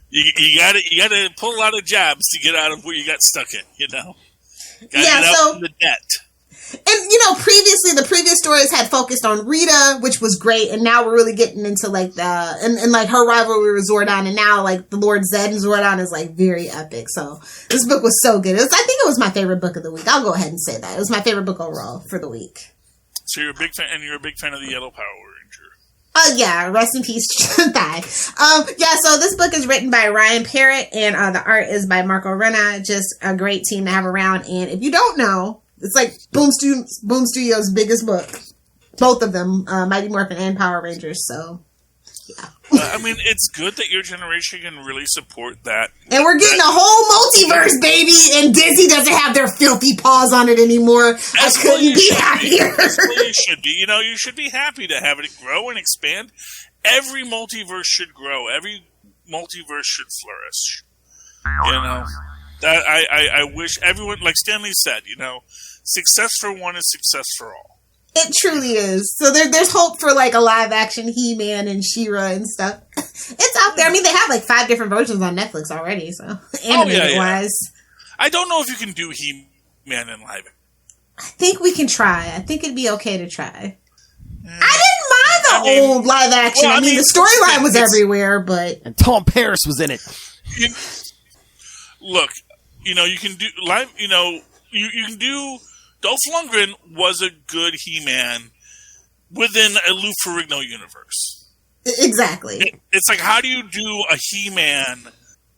You gotta pull a lot of jobs to get out of where you got stuck in, you know? Gotta get out from the debt. And, you know, previously, the previous stories had focused on Rita, which was great, and now we're really getting into, like, and like, her rivalry with Zordon, and now, like, the Lord Zed and Zordon is, like, very epic, so this book was so good. I think it was my favorite book of the week. I'll go ahead and say that. It was my favorite book overall for the week. So you're a big fan, and you're a big fan of the Yellow Power Ranger. Yeah, rest in peace, Thai. So this book is written by Ryan Perich, and the art is by Marco Renna. Just a great team to have around. And if you don't know, it's like Boom Studios' biggest book. Both of them, Mighty Morphin and Power Rangers. So, yeah. I mean, it's good that your generation can really support that. And we're getting a whole multiverse, baby, and Disney doesn't have their filthy paws on it anymore. I couldn't be happier. That's what you should be. You know, you should be happy to have it grow and expand. Every multiverse should grow. Every multiverse should flourish. You know, that I wish everyone, like Stanley said, you know, success for one is success for all. It truly is. So there's hope for like a live action He-Man and She-Ra and stuff. It's out there. I mean, they have like 5 different versions on Netflix already. So animated wise, I don't know if you can do He-Man in live. I think we can try. I think it'd be okay to try. I didn't mind the old live action. Well, I mean, the storyline was everywhere, but and Tom Paris was in it. Look, you can do live. You can do. Dolph Lundgren was a good He-Man within a Lou Ferrigno universe. Exactly. It's like, how do you do a He-Man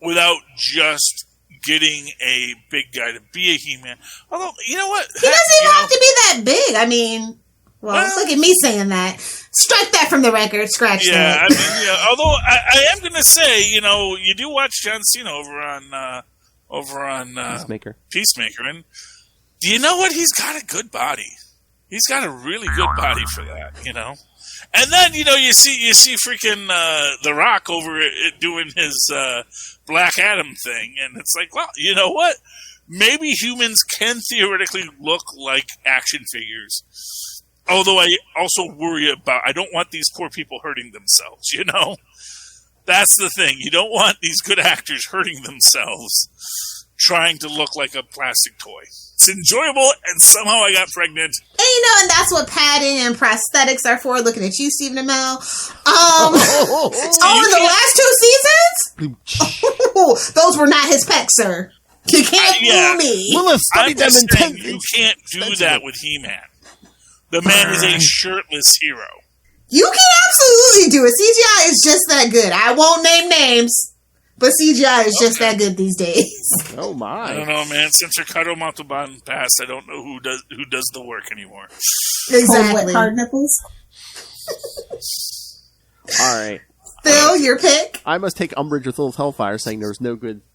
without just getting a big guy to be a He-Man? Although, you know what? He doesn't even have to be that big. I mean, well, look at me saying that. Strike that from the record. Scratch that. Yeah, I mean, although I am going to say, you do watch John Cena over on Peacemaker, and do you know what? He's got a good body. He's got a really good body for that, And then, you see freaking The Rock over doing his Black Adam thing, and it's like, well, you know what? Maybe humans can theoretically look like action figures. Although I also worry about, I don't want these poor people hurting themselves, That's the thing. You don't want these good actors hurting themselves trying to look like a plastic toy. It's enjoyable, and somehow I got pregnant. And that's what padding and prosthetics are for. Looking at you, Stephen Amell. In the last 2 seasons? Those were not his pecs, sir. You can't fool me. We'll have studied them You can't do that with He-Man. The man is a shirtless hero. You can absolutely do it. CGI is just that good. I won't name names, but CGI is just that good these days. Oh my! I don't know, man. Since Ricardo Montalban passed, I don't know who does the work anymore. Exactly. Hard nipples. All right, Phil, your pick. I must take umbrage with Lilith Hellfire saying there was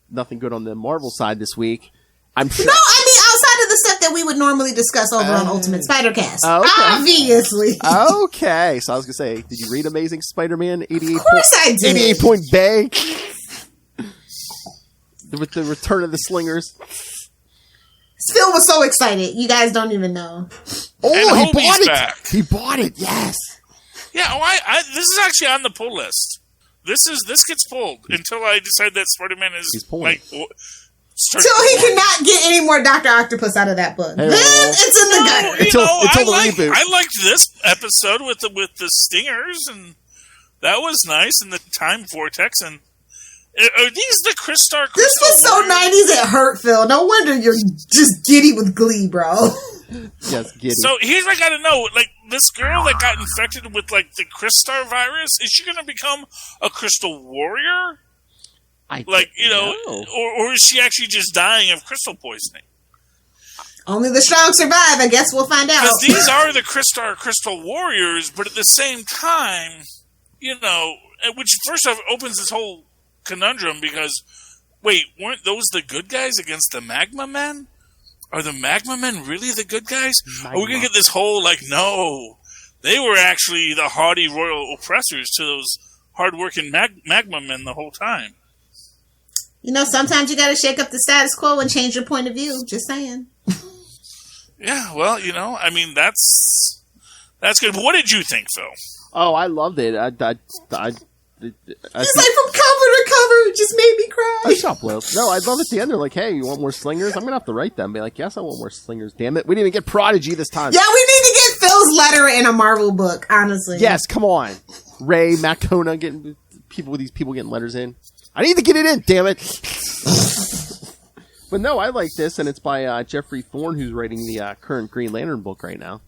nothing good on the Marvel side this week. I'm sure. No, I mean outside of the stuff that we would normally discuss over on Ultimate Spider-Cast. Okay. Obviously. Okay, so I was gonna say, did you read Amazing Spider-Man 88? Of course I did. 88 Point Bay. With the return of the slingers. Phil was so excited. You guys don't even know. Oh, and he bought it. Back. He bought it. Yes. Yeah. This is actually on the pull list. This gets pulled until I decide that Spider-Man is like. Till he cannot get any more Dr. Octopus out of that book. Then it's in the gutter. Until the reboot. I liked this episode with the stingers, and that was nice, and the time vortex, and are these the Crystal? This was so 90s it hurt, Phil. No wonder you're just giddy with glee, bro. Yes, giddy. So here's what I gotta know: like this girl that got infected with like the Crystal virus, is she gonna become a Crystal warrior? Or is she actually just dying of crystal poisoning? Only the strong survive. I guess we'll find out. Because these are the crystal warriors, but at the same time, which first off opens this whole conundrum because, wait, weren't those the good guys against the Magma Men? Are the Magma Men really the good guys? Are we going to get this whole, no, they were actually the haughty royal oppressors to those hard-working Magma Men the whole time? Sometimes you gotta shake up the status quo and change your point of view. Just saying. Yeah, well, I mean, that's good. What did you think, Phil? Oh, I loved it. He's like, from cover to cover, it just made me cry. Shut up, Will. No, I love at the end. They're like, hey, you want more slingers? I'm gonna have to write them. Be like, yes, I want more slingers. Damn it, we didn't even get Prodigy this time. Yeah, we need to get Phil's letter in a Marvel book. Honestly, yes, come on. Ray, Mactona, getting people getting letters in. I need to get it in, damn it. But no, I like this, and it's by Jeffrey Thorne, who's writing the current Green Lantern book right now.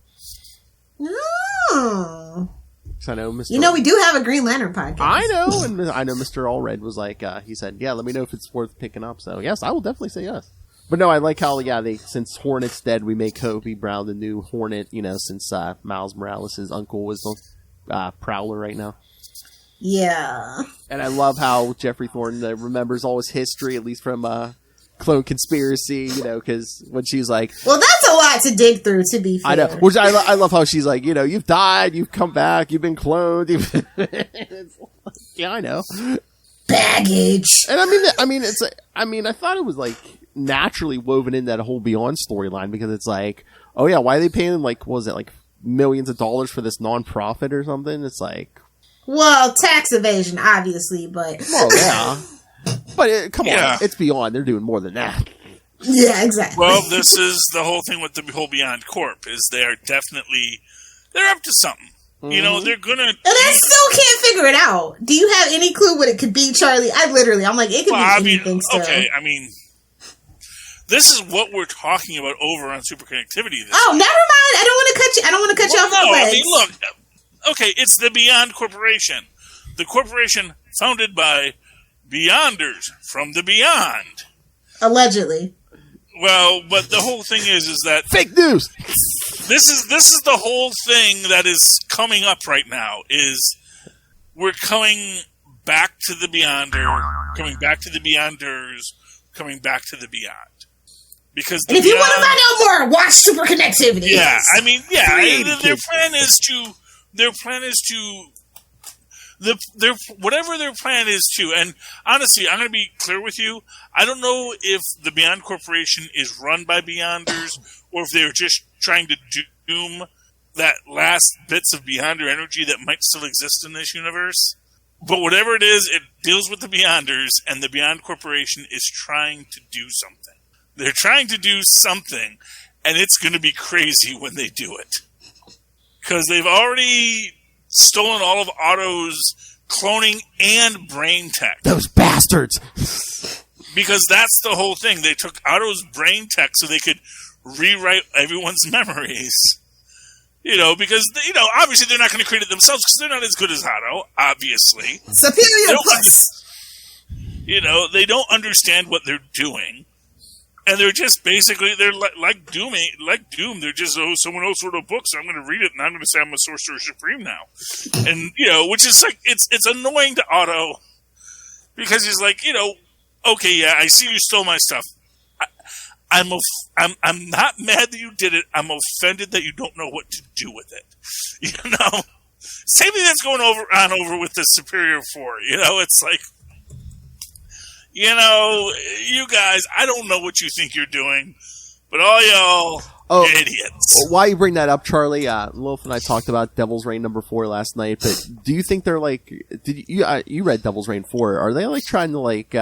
Oh. So I know Mr. We do have a Green Lantern podcast. I know, and I know Mr. Allred was like, he said, yeah, let me know if it's worth picking up. So yes, I will definitely say yes. But no, I like how, since Hornet's dead, we make Kobe Brown the new Hornet, since Miles Morales' uncle was the Prowler right now. Yeah. And I love how Jeffrey Thorne remembers all his history, at least from Clone Conspiracy, because when she's like... Well, that's a lot to dig through, to be fair. I know. Which I love how she's like, you've died, you've come back, you've been cloned. Yeah, I know. Baggage. And I thought it was naturally woven in that whole Beyond storyline, because it's like, oh yeah, why are they paying, what was it, millions of dollars for this nonprofit or something. It's like, well, tax evasion, obviously, but well, yeah, but come on, it's beyond. They're doing more than that. Yeah, exactly. Well, this is the whole thing with the whole Beyond Corp is they're up to something. You know, they're gonna. And I still can't figure it out. Do you have any clue what it could be, Charlie? I'm like, it could be anything still. Okay, I mean, this is what we're talking about over on Super Connectivity. Oh, never mind. I don't want to cut you off. No, I mean, look. Okay, it's the Beyond Corporation. The corporation founded by Beyonders from the Beyond. Allegedly. Well, but the whole thing is that fake news. This is the whole thing that is coming up right now. Is we're coming back to the Beyonder, coming back to the Beyonders, coming back to the Beyond. Because and if you want to find out more, watch Super Connectivity. Yeah, I mean, their plan is to. Whatever their plan is to, and honestly, I'm going to be clear with you. I don't know if the Beyond Corporation is run by Beyonders or if they're just trying to doom that last bits of Beyonder energy that might still exist in this universe. But whatever it is, it deals with the Beyonders, and the Beyond Corporation is trying to do something. They're trying to do something, and it's going to be crazy when they do it. Because they've already stolen all of Otto's cloning and brain tech. Those bastards! Because that's the whole thing. They took Otto's brain tech so they could rewrite everyone's memories. You know, because, you know, obviously they're not going to create it themselves because they're not as good as Otto, obviously. Superior puss! You know, they don't understand what they're doing. And they're just basically, they're like Doom. They're just, someone else wrote a book, so I'm going to read it, and I'm going to say I'm a Sorcerer Supreme now. And, you know, which is like, it's annoying to Otto, because he's like, you know, okay, yeah, I see you stole my stuff. I'm not mad that you did it. I'm offended that you don't know what to do with it. You know? Same thing that's going on with the Superior 4. You know, it's like, you know, you guys, I don't know what you think you're doing, but all y'all idiots. Why you bring that up, Charlie? Lilith and I talked about Devil's Reign number 4 last night, but do you think they're like, you read Devil's Reign 4, are they like trying to like,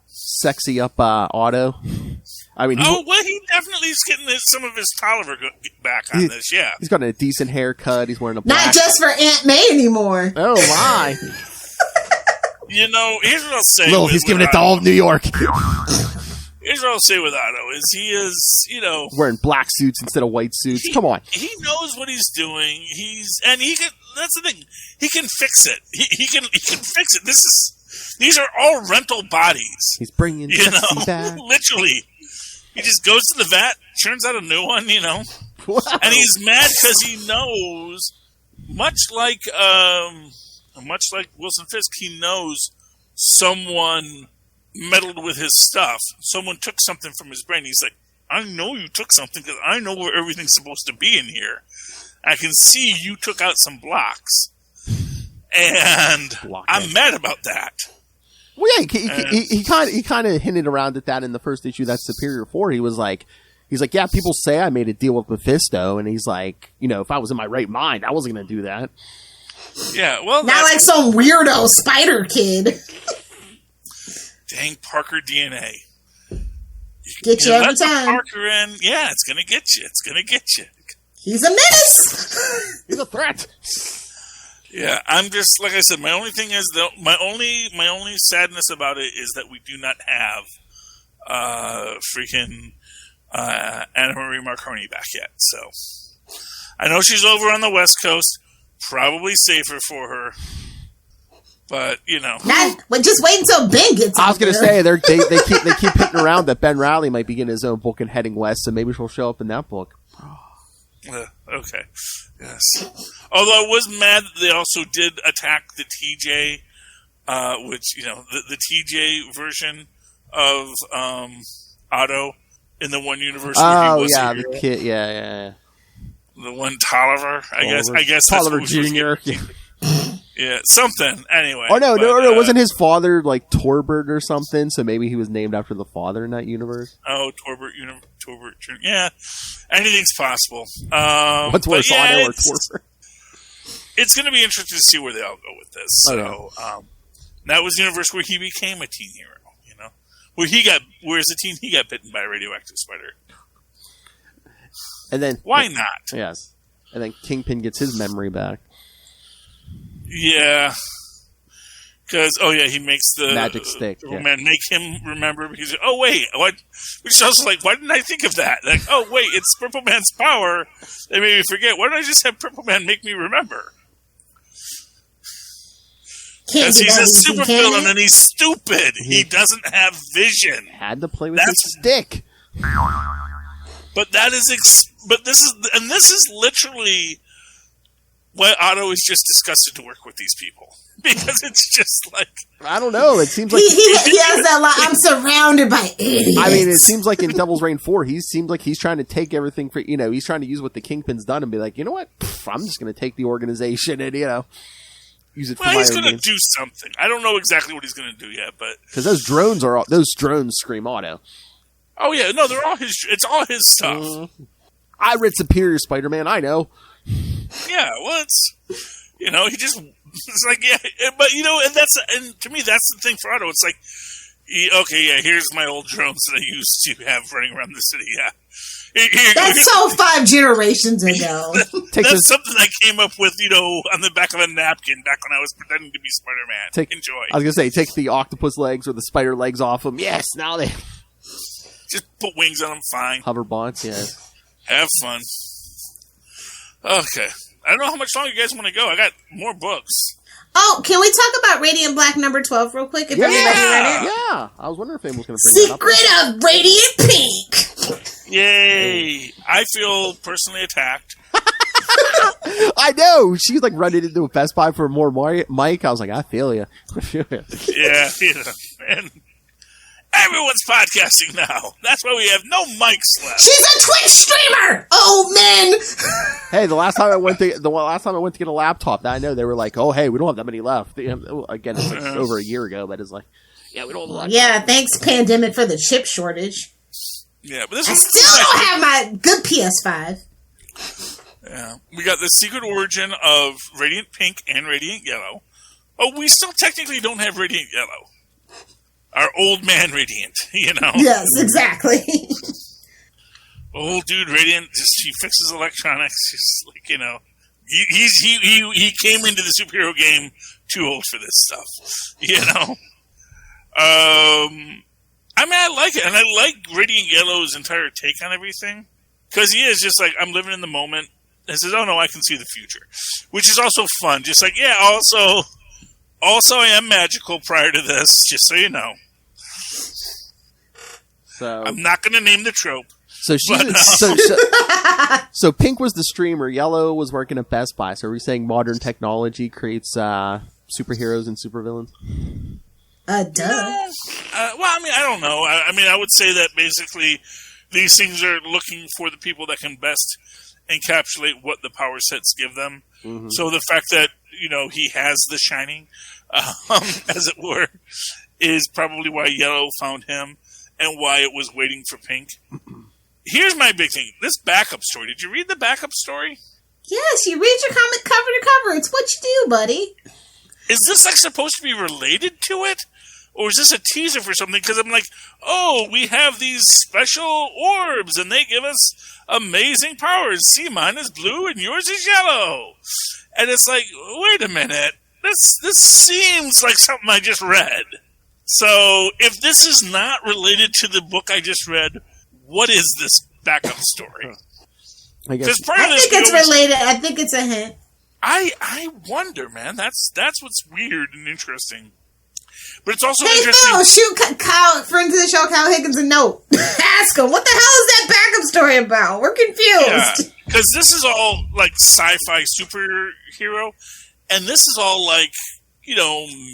sexy up, Otto? I mean, he definitely is getting some of his Tolliver back on this, yeah. He's got a decent haircut, he's wearing a black... Not just for Aunt May anymore. Oh my. You know, here's what I'll say. Lil, he's giving it to all of New York. Here's what I'll say with Otto, is he is, you know... wearing black suits instead of white suits. Come on. He knows what he's doing. That's the thing. He can fix it. He can fix it. These are all rental bodies. He's bringing back. Literally. He just goes to the vat, turns out a new one, you know. Wow. And he's mad because he knows, much like Wilson Fisk, he knows someone meddled with his stuff. Someone took something from his brain. He's like, I know you took something because I know where everything's supposed to be in here. I can see you took out some blocks. And I'm mad about that. Well, yeah, he kind of hinted around at that in the first issue. That's Superior 4. He's like, yeah, people say I made a deal with Mephisto, and he's like, you know, if I was in my right mind, I wasn't going to do that. Yeah, well, not like some weirdo spider kid. Dang Parker DNA. Get you every time. Parker in, yeah, it's gonna get you. It's gonna get you. He's a menace. He's a threat. Yeah, I'm just, like I said, my only thing is, my only sadness about it is that we do not have freaking Anna Marie Marconi back yet. So I know she's over on the West Coast, probably safer for her, but you know, just wait until Ben gets. I was going to say they keep hitting around that Ben Riley might be getting his own book and heading west, so maybe she'll show up in that book. Okay. Yes. Although I was mad that they also did attack the TJ, which, you know, the TJ version of Otto in the one universe where he was yeah, the kid, yeah. The one Tolliver, I guess Tolliver Jr. Yeah, something. Anyway. Oh, no, wasn't his father like Torbert or something? So maybe he was named after the father in that universe? Oh, Torbert Jr. Yeah. Anything's possible. What's worse, Otto or Torpor? It's going to be interesting to see where they all go with this. So, that was the universe where he became a teen hero, you know? Whereas a teen, he got bitten by a radioactive spider. And then... Why not? Yes. And then Kingpin gets his memory back. Yeah. Because, he makes the... Magic stick. Man, make him remember because, wait, what? Which is also like, why didn't I think of that? Like, wait, it's Purple Man's power. They made me forget. Why don't I just have Purple Man make me remember? Because he's a super villain and he's stupid. He doesn't have vision. Had to play with his stick. But this is literally why Otto is just disgusted to work with these people. Because it's just like... I don't know. It seems like... He has that line, I'm surrounded by idiots. I mean, it seems like in Devil's Reign 4, he seems like he's trying to take everything for... he's trying to use what the Kingpin's done and be like, you know what? I'm just going to take the organization and, use it for my own he's going to means. do something. I don't know exactly what he's going to do yet, but... Because those drones scream Otto. Oh, yeah. No, it's all his stuff. I read Superior Spider-Man, I know. Yeah, well, he just... It's like, but, and to me, that's the thing for Otto. It's like, here's my old drones that I used to have running around the city, That's so 5 generations ago. That's something I came up with, on the back of a napkin back when I was pretending to be Spider-Man. Enjoy. I was going to say, take the octopus legs or the spider legs off them. Yes, now they... Just put wings on them, fine. Hover bots, yes. Have fun. Okay. I don't know how much longer you guys want to go. I got more books. Oh, can we talk about Radiant Black number 12 real quick? If everybody read it? Yeah. I was wondering if anyone was going to bring that up. Secret of Radiant Pink. Yay. I feel personally attacked. I know. She was like running into a Best Buy for more Mike. I was like, I feel you. Yeah. And everyone's podcasting now. That's why we have no mics left. She's a Twitch streamer. Oh man. Hey, the last time I went to get a laptop, I know they were like, "Oh, hey, we don't have that many left." Again, it's like over a year ago, but it's like, yeah, we don't have a lot. Yeah, thanks pandemic for the chip shortage. Yeah, but I still don't have my good PS5. Yeah, we got the secret origin of Radiant Pink and Radiant Yellow. Oh, we still technically don't have Radiant Yellow. Our old man Radiant, Yes, exactly. Old dude Radiant, he fixes electronics. Just like, he came into the superhero game too old for this stuff. I like it, and I like Radiant Yellow's entire take on everything because he is just like, I'm living in the moment. And says, "Oh no, I can see the future," which is also fun. Just like, also, I am magical prior to this, just so you know. So I'm not going to name the trope. So so Pink was the streamer. Yellow was working at Best Buy. So are we saying modern technology creates superheroes and supervillains? Duh. I don't know. I would say that basically these things are looking for the people that can best encapsulate what the power sets give them. Mm-hmm. So the fact that, he has the Shining, as it were, is probably why Yellow found him and why it was waiting for Pink. Here's my big thing. This backup story. Did you read the backup story? Yes, you read your comic cover to cover. It's what you do, buddy. Is this supposed to be related to it? Or is this a teaser for something? Because I'm like, we have these special orbs, and they give us amazing powers. See, mine is blue, and yours is yellow. And it's like, wait a minute. This seems like something I just read. So, if this is not related to the book I just read, what is this backup story? I think it's related. I think it's a hint. I wonder, man. That's what's weird and interesting. But it's also interesting. Phil, shoot Kyle, friend of the show, Kyle Higgins, a note. Ask him, what the hell is that backup story about? We're confused. Because this is all like sci-fi superhero, and this is all like,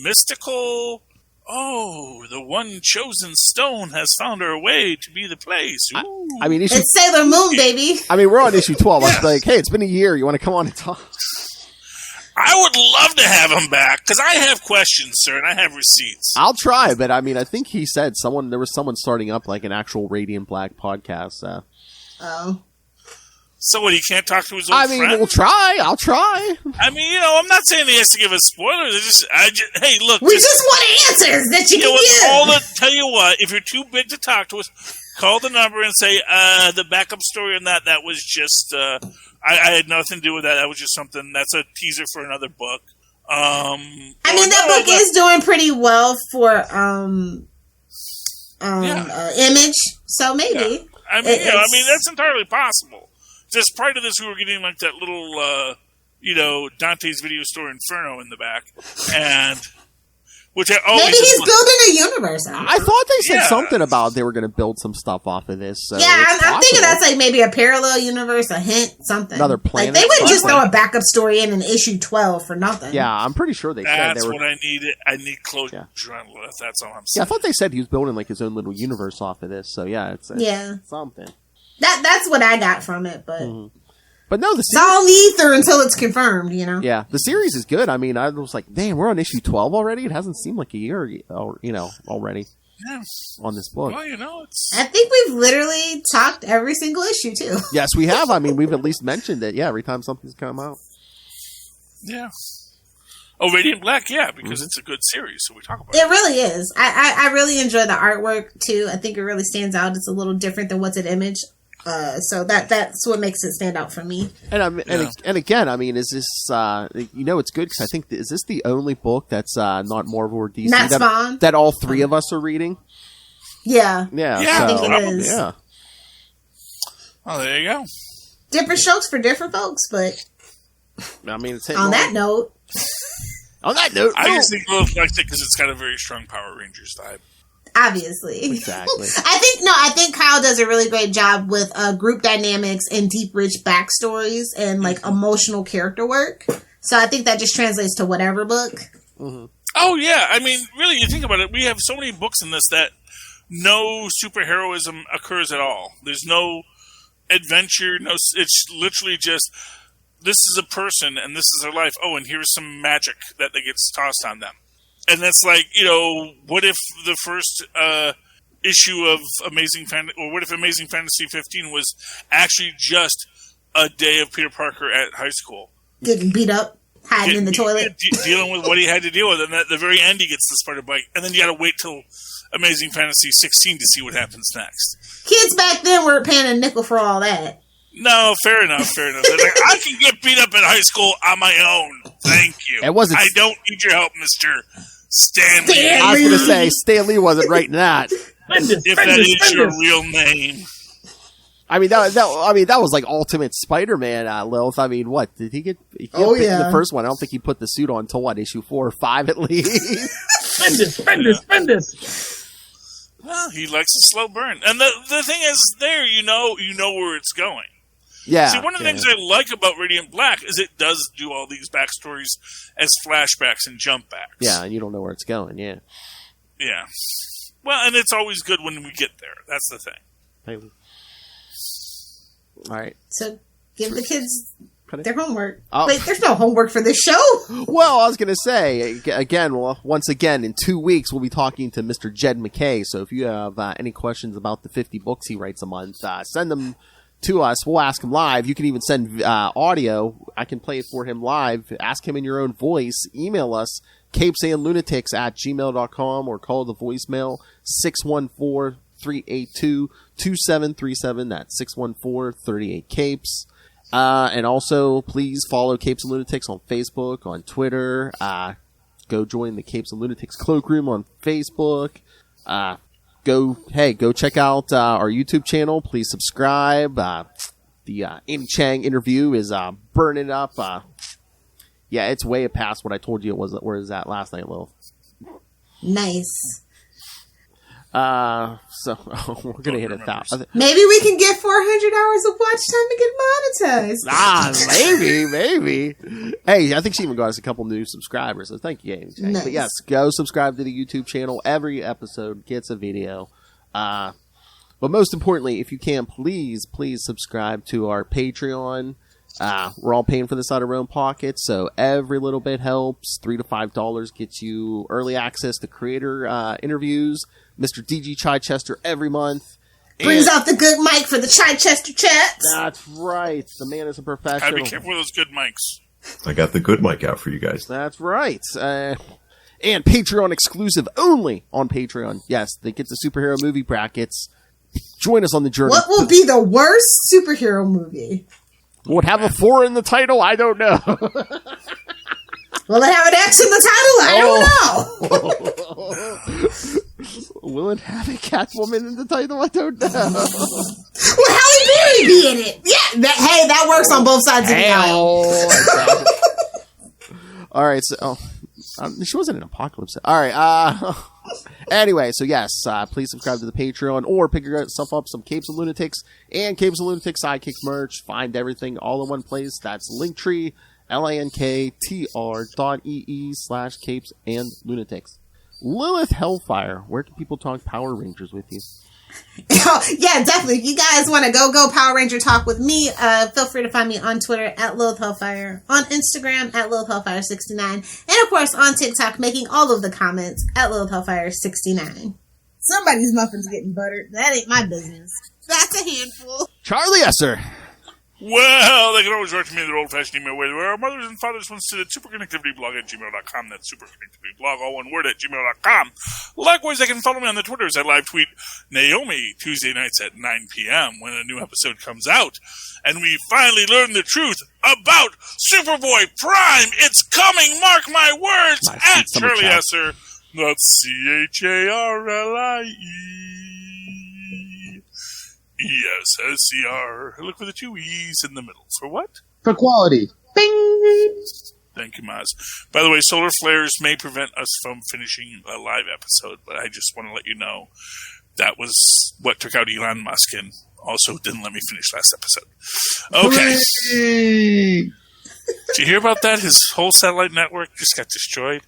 mystical. Oh, the one chosen stone has found her way to be the place. It's Sailor Moon, baby. We're on issue 12. I was like, hey, it's been a year. You want to come on and talk? I would love to have him back, because I have questions, sir, and I have receipts. I'll try, but I think he said there was someone starting up like an actual Radiant Black podcast. Oh. So what? He can't talk to his old friend? we'll try. I'll try. I mean, I'm not saying he has to give us spoilers. Hey, look. We just want answers that you can give. Tell you what, if you're too big to talk to us, call the number and say, the backup story on that was just, I had nothing to do with that. That was just something, that's a teaser for another book. That book is doing pretty well for, Image, so maybe. Yeah. That's entirely possible. Just prior to this, we were getting like that little, Dante's Video Store Inferno in the back, and which maybe he's building a universe. I thought they said something about they were going to build some stuff off of this. So I'm thinking that's like maybe a parallel universe, a hint, something. Another planet. Like they wouldn't just throw a backup story in issue 12 for nothing. Yeah, I'm pretty sure they said that's what I needed. I need closure. That's all I'm saying. Yeah, I thought they said he was building like his own little universe off of this. So it's something. That's what I got from it, but. Mm-hmm. But no, it's all ether until it's confirmed, Yeah, the series is good. I mean, I was like, damn, we're on issue 12 already? It hasn't seemed like a year, already on this book. Well, I think we've literally talked every single issue, too. Yes, we have. I mean, we've at least mentioned it, every time something's come out. Yeah. Oh, Radiant Black, because it's a good series, so we talk about it. It really is. I really enjoy the artwork, too. I think it really stands out. It's a little different than what's at Image. So that's what makes it stand out for me. And again, I mean, is this it's good because I think is this the only book that's not Marvel or DC that all three of us are reading? Yeah, I think it is. Yeah. Oh, there you go. Different strokes for different folks, but I mean, it's on that note. I just think Lilith likes it because it's got a very strong Power Rangers vibe. Obviously. Exactly. I think Kyle does a really great job with group dynamics and deep, rich backstories and like emotional character work. So I think that just translates to whatever book. Mm-hmm. Oh yeah, I mean, really, you think about it. We have so many books in this that no superheroism occurs at all. There's no adventure. It's literally just this is a person and this is their life. Oh, and here's some magic that gets tossed on them. And that's like, what if the first issue of what if Amazing Fantasy 15 was actually just a day of Peter Parker at high school? Getting beat up, hiding in the toilet. Dealing with what he had to deal with. And at the very end, he gets the spider bite. And then you got to wait till Amazing Fantasy 16 to see what happens next. Kids back then weren't paying a nickel for all that. No, fair enough. They're like, I can get beat up in high school on my own. Thank you. I don't need your help, Mr. Stanley. I was going to say, Stan Lee wasn't writing that. If that is your real name. I mean, that was like Ultimate Spider-Man, Lilith. I mean, what? Did he get in the first one? I don't think he put the suit on until, issue 4 or 5 at least? Spend this. Well, he likes a slow burn. And the thing is, you know where it's going. Yeah. See, one of the things I like about Radiant Black is it does do all these backstories as flashbacks and jump backs. Yeah, and you don't know where it's going, yeah. Yeah. Well, and it's always good when we get there. That's the thing. All right. So, give the kids their homework. Oh. Wait, there's no homework for this show. Well, I was going to say, once again, in 2 weeks, we'll be talking to Mr. Jed McKay. So if you have any questions about the 50 books he writes a month, send them to us. We'll ask him live. You can even send audio. I can play it for him live. Ask him in your own voice. Email us, capesandlunatics@gmail.com, or call the voicemail 614-382-2737. That's 614-38-CAPES. And also, please follow Capes and Lunatics on Facebook, on Twitter. Go join the Capes and Lunatics Cloakroom on Facebook. Go check out our YouTube channel. Please subscribe. The Amy Chang interview is burning up. It's way past what I told you it was. Where is that last night, Lil? Nice. So we're gonna hit 1,000. Maybe we can get 400 hours of watch time to get monetized. Maybe. Hey, I think she even got us a couple new subscribers, so thank you, Amy. Nice. But yes, go subscribe to the YouTube channel. Every episode gets a video. But most importantly, if you can, please subscribe to our Patreon. We're all paying for this out of our own pockets, so every little bit helps. $3 to $5 gets you early access to creator interviews. Mr. DG Chichester every month, Brings out the good mic for the Chichester chats. That's right. The man is a professional. Gotta be careful with those good mics. I got the good mic out for you guys. That's right. And Patreon exclusive only on Patreon. Yes, they get the superhero movie brackets. Join us on the journey. What will be the worst superhero movie? Would have a 4 in the title? I don't know. Will it have an X in the title? I don't know. Will it have a Catwoman in the title? I don't know. Will Halle Berry be in it? Yeah. That works on both sides of the aisle. All right. So, she wasn't in Apocalypse. All right. Anyway, so yes, please subscribe to the Patreon or pick yourself up some Capes and Lunatics and Capes and Lunatics Sidekicks merch. Find everything all in one place. That's Linktree, linktr.ee/Capes and Lunatics. Lilith Hellfire, where can people talk Power Rangers with you? Yeah, definitely. If you guys want to go Power Ranger talk with me, feel free to find me on Twitter at Lilith Hellfire, on Instagram at Lilith Hellfire69, and of course on TikTok, making all of the comments at Lilith Hellfire69. Somebody's muffin's getting buttered. That ain't my business. That's a handful. Charlie Esser. Well, they can always write to me in their old-fashioned email way, where our mothers and fathers once sit at superconnectivityblog@gmail.com. That's superconnectivityblog, all one word, at gmail.com. Likewise, they can follow me on the Twitters. I live tweet Naomi Tuesday nights at 9 p.m. when a new episode comes out. And we finally learn the truth about Superboy Prime. It's coming, mark my words, at Charlie Esser. That's CHARLIE. ESSER. Look for the 2 E's in the middle. For what? For quality. Bing! Thank you, Maz. By the way, solar flares may prevent us from finishing a live episode, but I just want to let you know that was what took out Elon Musk and also didn't let me finish last episode. Okay. Hooray! Did you hear about that? His whole satellite network just got destroyed.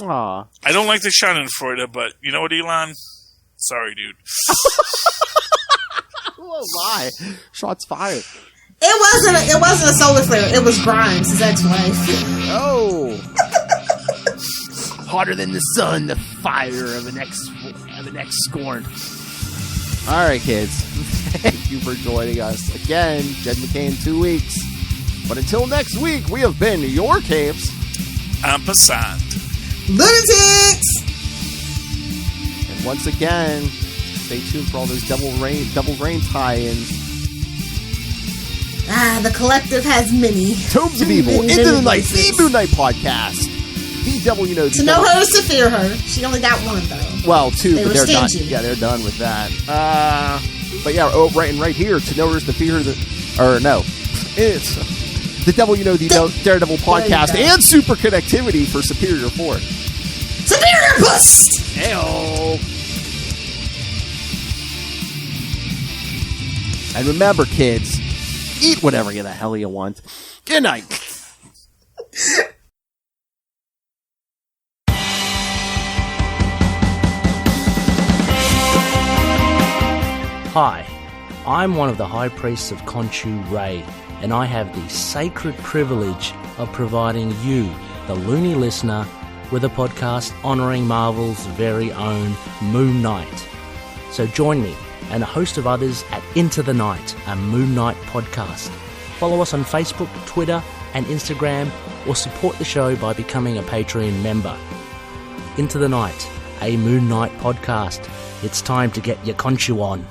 Aw. I don't like the Schadenfreude, but you know what, Elon? Sorry, dude. Oh my! Shots fired. It wasn't a solar flare. It was Grimes, his ex-wife. Oh! Hotter than the sun, the fire of an ex scorned. All right, kids. Thank you for joining us again, Jed McKay in 2 weeks. But until next week, we have been your Capes. Ampersand. Lunatics! And once again, stay tuned for all those Double Rain tie-ins. The collective has many. Tomes of Evil, Into the Night, the Moon Knight podcast. The Devil You Know. To know her is to fear her. She only got one, though. Well, 2, but they're done. stingy. Yeah, they're done with that. But yeah, right here, to know her is to fear her. It's the Devil You Know, the Daredevil podcast, and Super Connectivity for Superior Force. Superior Boost! Heyo! And remember, kids, eat whatever the hell you want. Good night. Hi, I'm one of the High Priests of Khonshu Ray, and I have the sacred privilege of providing you, the loony listener, with a podcast honouring Marvel's very own Moon Knight. So join me and a host of others at Into the Night, a Moon Knight podcast. Follow us on Facebook, Twitter, and Instagram, or support the show by becoming a Patreon member. Into the Night, a Moon Knight podcast. It's time to get your Khonshu on.